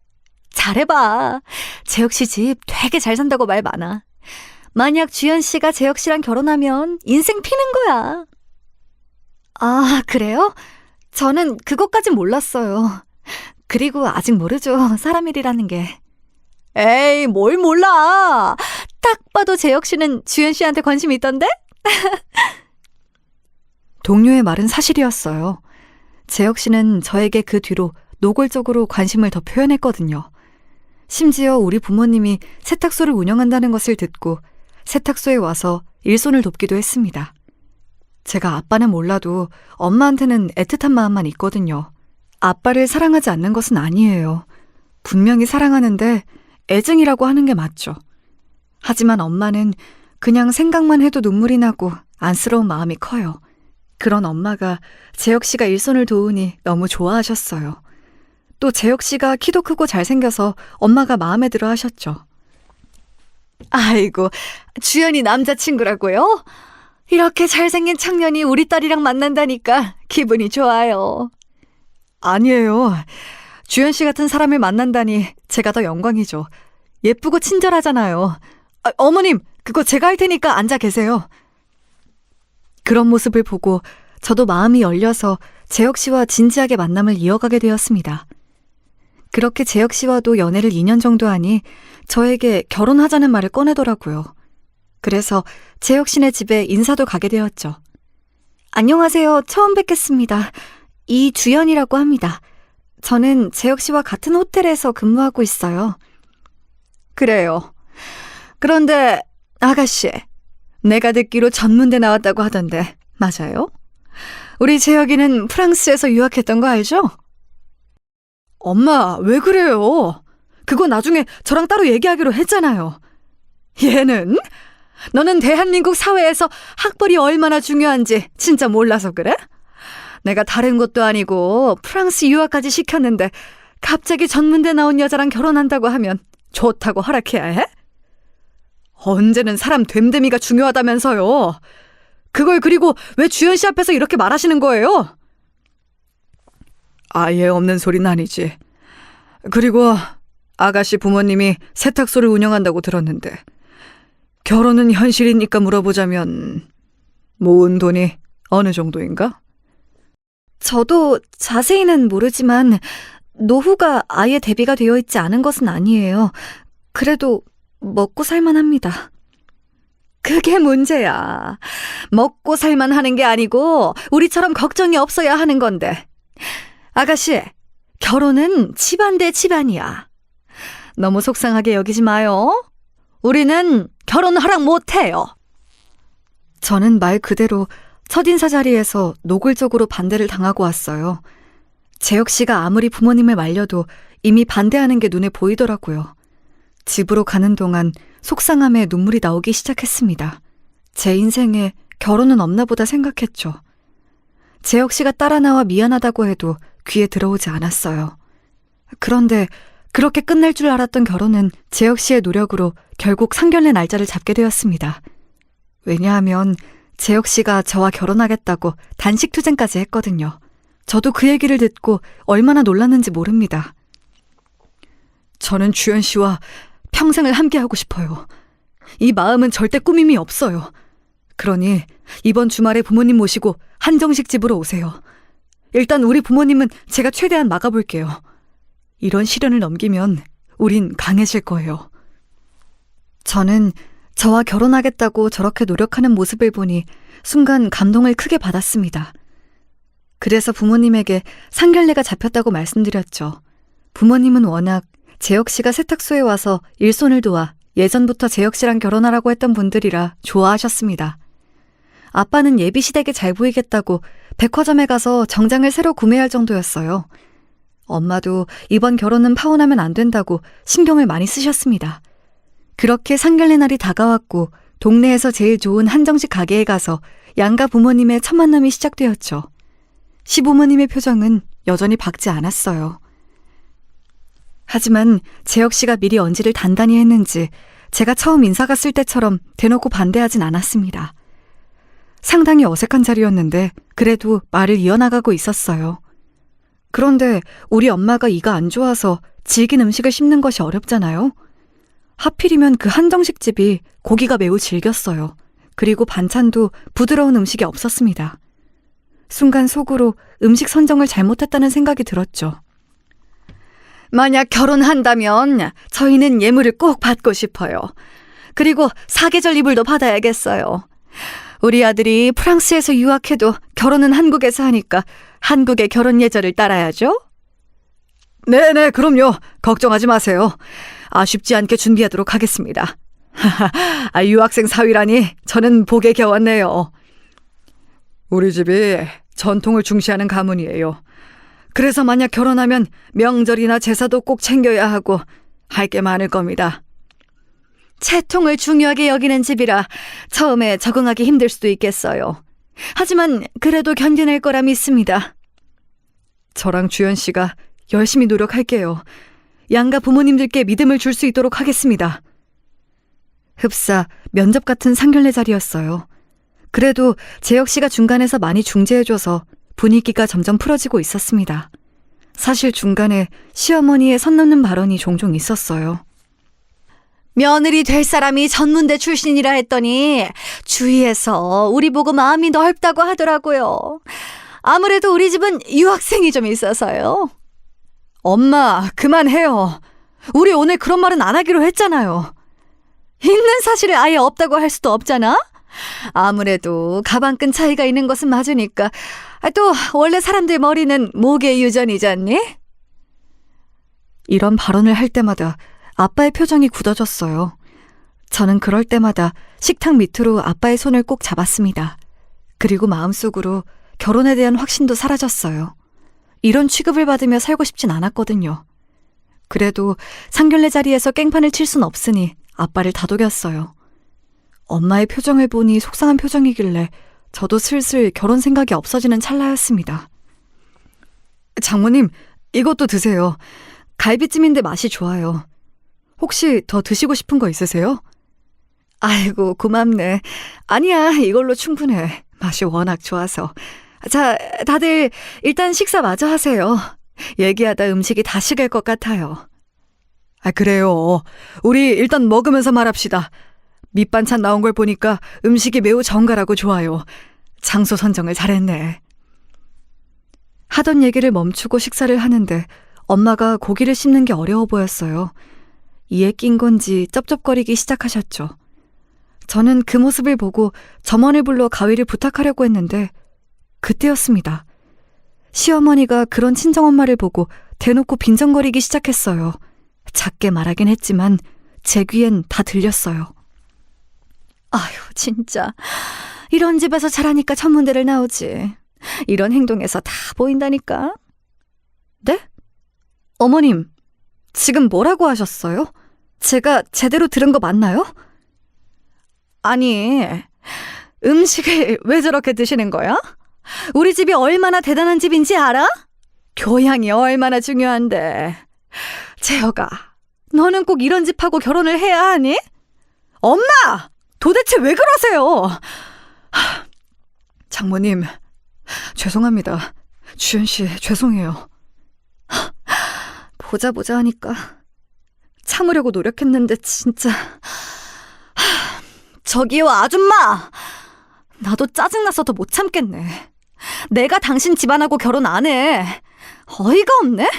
잘해봐. 재혁 씨 집 되게 잘 산다고 말 많아. 만약 주연 씨가 재혁 씨랑 결혼하면 인생 피는 거야. 아, 그래요? 저는 그것까진 몰랐어요. 그리고 아직 모르죠. 사람 일이라는 게. 에이, 뭘 몰라. 딱 봐도 재혁 씨는 주연 씨한테 관심이 있던데? 동료의 말은 사실이었어요. 재혁 씨는 저에게 그 뒤로 노골적으로 관심을 더 표현했거든요. 심지어 우리 부모님이 세탁소를 운영한다는 것을 듣고 세탁소에 와서 일손을 돕기도 했습니다. 제가 아빠는 몰라도 엄마한테는 애틋한 마음만 있거든요. 아빠를 사랑하지 않는 것은 아니에요. 분명히 사랑하는데 애증이라고 하는 게 맞죠. 하지만 엄마는 그냥 생각만 해도 눈물이 나고 안쓰러운 마음이 커요. 그런 엄마가 재혁 씨가 일손을 도우니 너무 좋아하셨어요. 또 재혁 씨가 키도 크고 잘생겨서 엄마가 마음에 들어 하셨죠. 아이고, 주연이 남자친구라고요? 이렇게 잘생긴 청년이 우리 딸이랑 만난다니까 기분이 좋아요. 아니에요. 주연 씨 같은 사람을 만난다니 제가 더 영광이죠. 예쁘고 친절하잖아요. 어머님, 그거 제가 할 테니까 앉아 계세요. 그런 모습을 보고 저도 마음이 열려서 재혁 씨와 진지하게 만남을 이어가게 되었습니다. 그렇게 재혁 씨와도 연애를 2년 정도 하니 저에게 결혼하자는 말을 꺼내더라고요. 그래서 재혁 씨네 집에 인사도 가게 되었죠. 안녕하세요. 처음 뵙겠습니다. 이주연이라고 합니다. 저는 재혁 씨와 같은 호텔에서 근무하고 있어요. 그래요. 그런데 아가씨, 내가 듣기로 전문대 나왔다고 하던데 맞아요? 우리 재혁이는 프랑스에서 유학했던 거 알죠? 엄마, 왜 그래요? 그거 나중에 저랑 따로 얘기하기로 했잖아요. 얘는? 너는 대한민국 사회에서 학벌이 얼마나 중요한지 진짜 몰라서 그래? 내가 다른 것도 아니고 프랑스 유학까지 시켰는데 갑자기 전문대 나온 여자랑 결혼한다고 하면 좋다고 허락해야 해? 언제는 사람 됨됨이가 중요하다면서요. 그걸 그리고 왜 주연 씨 앞에서 이렇게 말하시는 거예요? 아예 없는 소리는 아니지. 그리고 아가씨 부모님이 세탁소를 운영한다고 들었는데 결혼은 현실이니까 물어보자면 모은 돈이 어느 정도인가? 저도 자세히는 모르지만 노후가 아예 대비가 되어 있지 않은 것은 아니에요. 그래도 먹고 살만합니다. 그게 문제야. 먹고 살만하는 게 아니고 우리처럼 걱정이 없어야 하는 건데. 아가씨, 결혼은 집안 대 집안이야. 너무 속상하게 여기지 마요. 우리는 결혼 허락 못해요. 저는 말 그대로 첫인사 자리에서 노골적으로 반대를 당하고 왔어요. 재혁 씨가 아무리 부모님을 말려도 이미 반대하는 게 눈에 보이더라고요. 집으로 가는 동안 속상함에 눈물이 나오기 시작했습니다. 제 인생에 결혼은 없나 보다 생각했죠. 재혁 씨가 따라 나와 미안하다고 해도 귀에 들어오지 않았어요. 그런데 그렇게 끝날 줄 알았던 결혼은 재혁 씨의 노력으로 결국 상견례 날짜를 잡게 되었습니다. 왜냐하면 재혁 씨가 저와 결혼하겠다고 단식 투쟁까지 했거든요. 저도 그 얘기를 듣고 얼마나 놀랐는지 모릅니다. 저는 주연 씨와 평생을 함께하고 싶어요. 이 마음은 절대 꾸밈이 없어요. 그러니 이번 주말에 부모님 모시고 한정식 집으로 오세요. 일단 우리 부모님은 제가 최대한 막아볼게요. 이런 시련을 넘기면 우린 강해질 거예요. 저는 저와 결혼하겠다고 저렇게 노력하는 모습을 보니 순간 감동을 크게 받았습니다. 그래서 부모님에게 상견례가 잡혔다고 말씀드렸죠. 부모님은 워낙 재혁 씨가 세탁소에 와서 일손을 도와 예전부터 재혁 씨랑 결혼하라고 했던 분들이라 좋아하셨습니다. 아빠는 예비시댁에 잘 보이겠다고 백화점에 가서 정장을 새로 구매할 정도였어요. 엄마도 이번 결혼은 파혼하면 안 된다고 신경을 많이 쓰셨습니다. 그렇게 상견례 날이 다가왔고 동네에서 제일 좋은 한정식 가게에 가서 양가 부모님의 첫 만남이 시작되었죠. 시부모님의 표정은 여전히 밝지 않았어요. 하지만 재혁 씨가 미리 언지를 단단히 했는지 제가 처음 인사 갔을 때처럼 대놓고 반대하진 않았습니다. 상당히 어색한 자리였는데 그래도 말을 이어나가고 있었어요. 그런데 우리 엄마가 이가 안 좋아서 질긴 음식을 씹는 것이 어렵잖아요. 하필이면 그 한정식집이 고기가 매우 질겼어요. 그리고 반찬도 부드러운 음식이 없었습니다. 순간 속으로 음식 선정을 잘못했다는 생각이 들었죠. 만약 결혼한다면 저희는 예물을 꼭 받고 싶어요. 그리고 사계절 이불도 받아야겠어요. 우리 아들이 프랑스에서 유학해도 결혼은 한국에서 하니까 한국의 결혼 예절을 따라야죠. 네네, 그럼요. 걱정하지 마세요. 아쉽지 않게 준비하도록 하겠습니다. 유학생 사위라니 저는 복에 겨웠네요. 우리 집이 전통을 중시하는 가문이에요. 그래서 만약 결혼하면 명절이나 제사도 꼭 챙겨야 하고 할 게 많을 겁니다. 채통을 중요하게 여기는 집이라 처음에 적응하기 힘들 수도 있겠어요. 하지만 그래도 견뎌낼 거라 믿습니다. 저랑 주연 씨가 열심히 노력할게요. 양가 부모님들께 믿음을 줄 수 있도록 하겠습니다. 흡사 면접 같은 상견례 자리였어요. 그래도 재혁 씨가 중간에서 많이 중재해줘서 분위기가 점점 풀어지고 있었습니다. 사실 중간에 시어머니의 선 넘는 발언이 종종 있었어요. 며느리 될 사람이 전문대 출신이라 했더니 주위에서 우리 보고 마음이 넓다고 하더라고요. 아무래도 우리 집은 유학생이 좀 있어서요. 엄마, 그만해요. 우리 오늘 그런 말은 안 하기로 했잖아요. 있는 사실을 아예 없다고 할 수도 없잖아? 아무래도 가방끈 차이가 있는 것은 맞으니까. 또 원래 사람들 머리는 목의 유전이잖니? 이런 발언을 할 때마다 아빠의 표정이 굳어졌어요. 저는 그럴 때마다 식탁 밑으로 아빠의 손을 꼭 잡았습니다. 그리고 마음속으로 결혼에 대한 확신도 사라졌어요. 이런 취급을 받으며 살고 싶진 않았거든요. 그래도 상견례 자리에서 깽판을 칠 순 없으니 아빠를 다독였어요. 엄마의 표정을 보니 속상한 표정이길래 저도 슬슬 결혼 생각이 없어지는 찰나였습니다. 장모님, 이것도 드세요. 갈비찜인데 맛이 좋아요. 혹시 더 드시고 싶은 거 있으세요? 아이고, 고맙네. 아니야, 이걸로 충분해. 맛이 워낙 좋아서. 자, 다들 일단 식사 마저 하세요. 얘기하다 음식이 다 식을 것 같아요. 그래요. 우리 일단 먹으면서 말합시다. 밑반찬 나온 걸 보니까 음식이 매우 정갈하고 좋아요. 장소 선정을 잘했네. 하던 얘기를 멈추고 식사를 하는데 엄마가 고기를 씹는 게 어려워 보였어요. 이에 낀 건지 쩝쩝거리기 시작하셨죠. 저는 그 모습을 보고 점원을 불러 가위를 부탁하려고 했는데 그때였습니다. 시어머니가 그런 친정엄마를 보고 대놓고 빈정거리기 시작했어요. 작게 말하긴 했지만 제 귀엔 다 들렸어요. 아휴, 진짜. 이런 집에서 자라니까 천문대를 나오지. 이런 행동에서 다 보인다니까. 네? 어머님, 지금 뭐라고 하셨어요? 제가 제대로 들은 거 맞나요? 아니, 음식을 왜 저렇게 드시는 거야? 우리 집이 얼마나 대단한 집인지 알아? 교양이 얼마나 중요한데. 재혁아, 너는 꼭 이런 집하고 결혼을 해야 하니? 엄마! 도대체 왜 그러세요? 장모님, 죄송합니다. 주연 씨, 죄송해요. 보자 하니까 참으려고 노력했는데 진짜. 저기요, 아줌마! 나도 짜증나서 더 못 참겠네. 내가 당신 집안하고 결혼 안 해. 어이가 없네?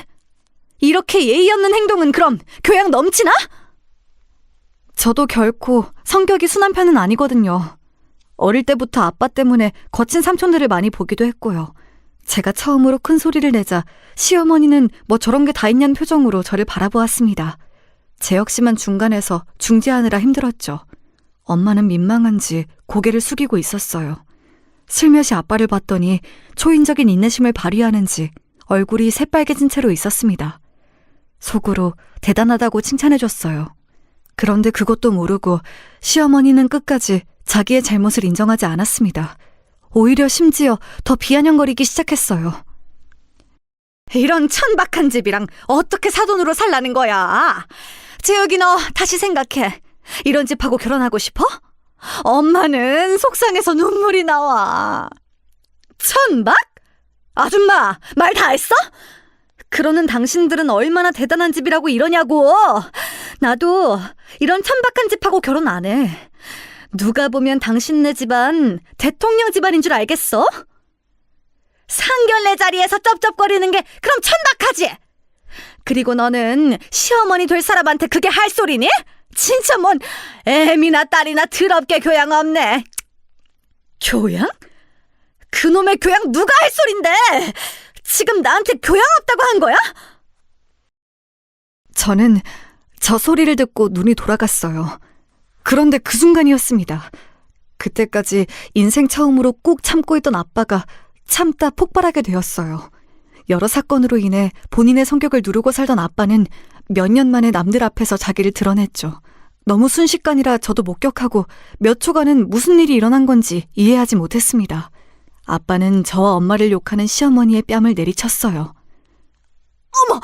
이렇게 예의 없는 행동은 그럼 교양 넘치나? 저도 결코 성격이 순한 편은 아니거든요. 어릴 때부터 아빠 때문에 거친 삼촌들을 많이 보기도 했고요. 제가 처음으로 큰 소리를 내자 시어머니는 뭐 저런 게 다 있냐는 표정으로 저를 바라보았습니다. 제 역시만 중간에서 중재하느라 힘들었죠. 엄마는 민망한지 고개를 숙이고 있었어요. 슬며시 아빠를 봤더니 초인적인 인내심을 발휘하는지 얼굴이 새빨개진 채로 있었습니다. 속으로 대단하다고 칭찬해줬어요. 그런데 그것도 모르고 시어머니는 끝까지 자기의 잘못을 인정하지 않았습니다. 오히려 심지어 더 비아냥거리기 시작했어요. 이런 천박한 집이랑 어떻게 사돈으로 살라는 거야? 재혁이, 너 다시 생각해. 이런 집하고 결혼하고 싶어? 엄마는 속상해서 눈물이 나와. 천박? 아줌마, 말 다 했어? 그러는 당신들은 얼마나 대단한 집이라고 이러냐고. 나도 이런 천박한 집하고 결혼 안 해. 누가 보면 당신네 집안 대통령 집안인 줄 알겠어? 상견례 자리에서 쩝쩝거리는 게 그럼 천박하지? 그리고 너는 시어머니 될 사람한테 그게 할 소리니? 진짜 뭔 애미나 딸이나 더럽게 교양 없네. 교양? 그놈의 교양 누가 할 소린데? 지금 나한테 교양 없다고 한 거야? 저는 저 소리를 듣고 눈이 돌아갔어요. 그런데 그 순간이었습니다. 그때까지 인생 처음으로 꾹 참고 있던 아빠가 참다 폭발하게 되었어요. 여러 사건으로 인해 본인의 성격을 누르고 살던 아빠는 몇 년 만에 남들 앞에서 자기를 드러냈죠. 너무 순식간이라 저도 목격하고 몇 초간은 무슨 일이 일어난 건지 이해하지 못했습니다. 아빠는 저와 엄마를 욕하는 시어머니의 뺨을 내리쳤어요. 어머!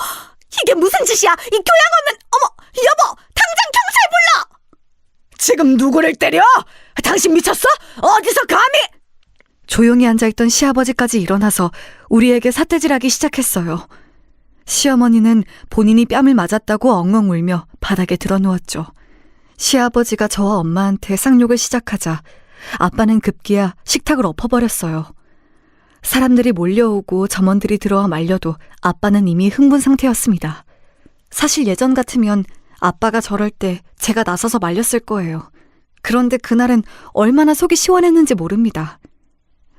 이게 무슨 짓이야! 이 교양 없는... 어머! 여보! 당장 경찰 불러! 지금 누구를 때려? 당신 미쳤어? 어디서 감히! 조용히 앉아있던 시아버지까지 일어나서 우리에게 삿대질하기 시작했어요. 시어머니는 본인이 뺨을 맞았다고 엉엉 울며 바닥에 드러누웠죠. 시아버지가 저와 엄마한테 쌍욕을 시작하자 아빠는 급기야 식탁을 엎어버렸어요. 사람들이 몰려오고 점원들이 들어와 말려도 아빠는 이미 흥분 상태였습니다. 사실 예전 같으면 아빠가 저럴 때 제가 나서서 말렸을 거예요. 그런데 그날은 얼마나 속이 시원했는지 모릅니다.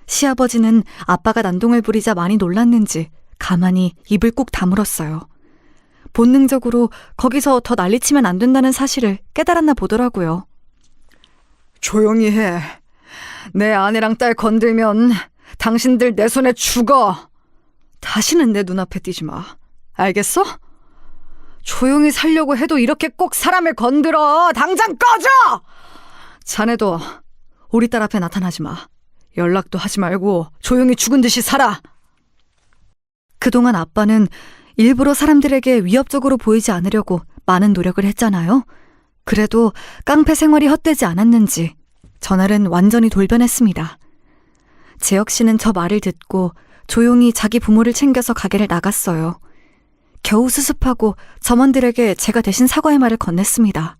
시아버지는 아빠가 난동을 부리자 많이 놀랐는지 가만히 입을 꾹 다물었어요. 본능적으로 거기서 더 난리치면 안 된다는 사실을 깨달았나 보더라고요. 조용히 해. 내 아내랑 딸 건들면 당신들 내 손에 죽어. 다시는 내 눈앞에 띄지 마. 알겠어? 조용히 살려고 해도 이렇게 꼭 사람을 건드려. 당장 꺼져! 자네도 우리 딸 앞에 나타나지 마. 연락도 하지 말고 조용히 죽은 듯이 살아. 그동안 아빠는 일부러 사람들에게 위협적으로 보이지 않으려고 많은 노력을 했잖아요. 그래도 깡패 생활이 헛되지 않았는지 전날은 완전히 돌변했습니다. 재혁 씨는 저 말을 듣고 조용히 자기 부모를 챙겨서 가게를 나갔어요. 겨우 수습하고 점원들에게 제가 대신 사과의 말을 건넸습니다.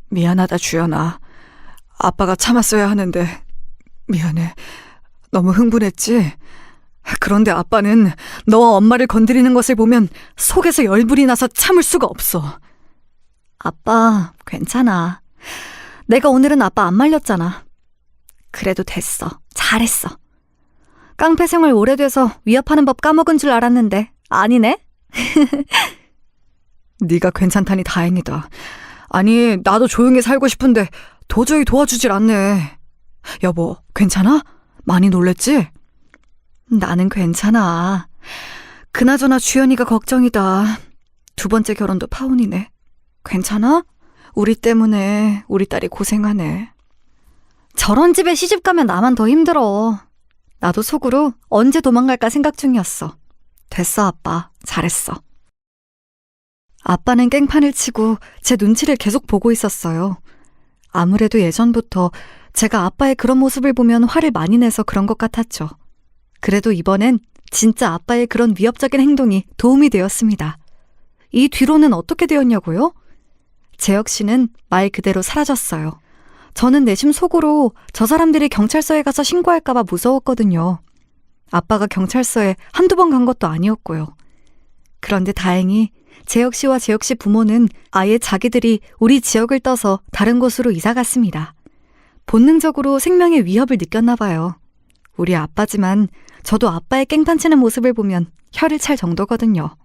미안하다 주연아. 아빠가 참았어야 하는데 미안해. 너무 흥분했지? 그런데 아빠는 너와 엄마를 건드리는 것을 보면 속에서 열불이 나서 참을 수가 없어. 아빠, 괜찮아. 내가 오늘은 아빠 안 말렸잖아. 그래도 됐어. 잘했어. 깡패 생활 오래돼서 위협하는 법 까먹은 줄 알았는데 아니네? 네가 괜찮다니 다행이다. 아니, 나도 조용히 살고 싶은데 도저히 도와주질 않네. 여보, 괜찮아? 많이 놀랬지? 나는 괜찮아. 그나저나 주연이가 걱정이다. 2번째 결혼도 파혼이네. 괜찮아? 우리 때문에 우리 딸이 고생하네. 저런 집에 시집가면 나만 더 힘들어. 나도 속으로 언제 도망갈까 생각 중이었어. 됐어, 아빠. 잘했어. 아빠는 깽판을 치고 제 눈치를 계속 보고 있었어요. 아무래도 예전부터 제가 아빠의 그런 모습을 보면 화를 많이 내서 그런 것 같았죠. 그래도 이번엔 진짜 아빠의 그런 위협적인 행동이 도움이 되었습니다. 이 뒤로는 어떻게 되었냐고요? 재혁 씨는 말 그대로 사라졌어요. 저는 내심 속으로 저 사람들이 경찰서에 가서 신고할까봐 무서웠거든요. 아빠가 경찰서에 한두 번 간 것도 아니었고요. 그런데 다행히 재혁 씨와 재혁 씨 부모는 아예 자기들이 우리 지역을 떠서 다른 곳으로 이사 갔습니다. 본능적으로 생명의 위협을 느꼈나 봐요. 우리 아빠지만 저도 아빠의 깽판치는 모습을 보면 혀를 찰 정도거든요.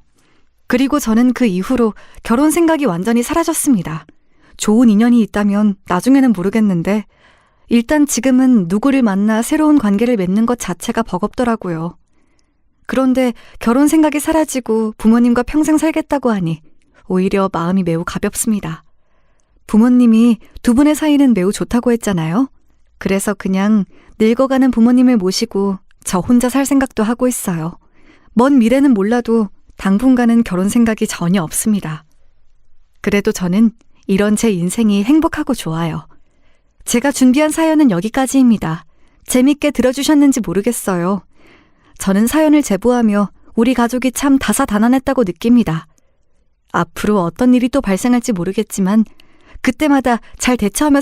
그리고 저는 그 이후로 결혼 생각이 완전히 사라졌습니다. 좋은 인연이 있다면 나중에는 모르겠는데 일단 지금은 누구를 만나 새로운 관계를 맺는 것 자체가 버겁더라고요. 그런데 결혼 생각이 사라지고 부모님과 평생 살겠다고 하니 오히려 마음이 매우 가볍습니다. 부모님이 2분의 사이는 매우 좋다고 했잖아요. 그래서 그냥 늙어가는 부모님을 모시고 저 혼자 살 생각도 하고 있어요. 먼 미래는 몰라도 당분간은 결혼 생각이 전혀 없습니다. 그래도 저는 이런 제 인생이 행복하고 좋아요. 제가 준비한 사연은 여기까지입니다. 재밌게 들어주셨는지 모르겠어요. 저는 사연을 제보하며 우리 가족이 참 다사다난했다고 느낍니다. 앞으로 어떤 일이 또 발생할지 모르겠지만 그때마다 잘 대처하며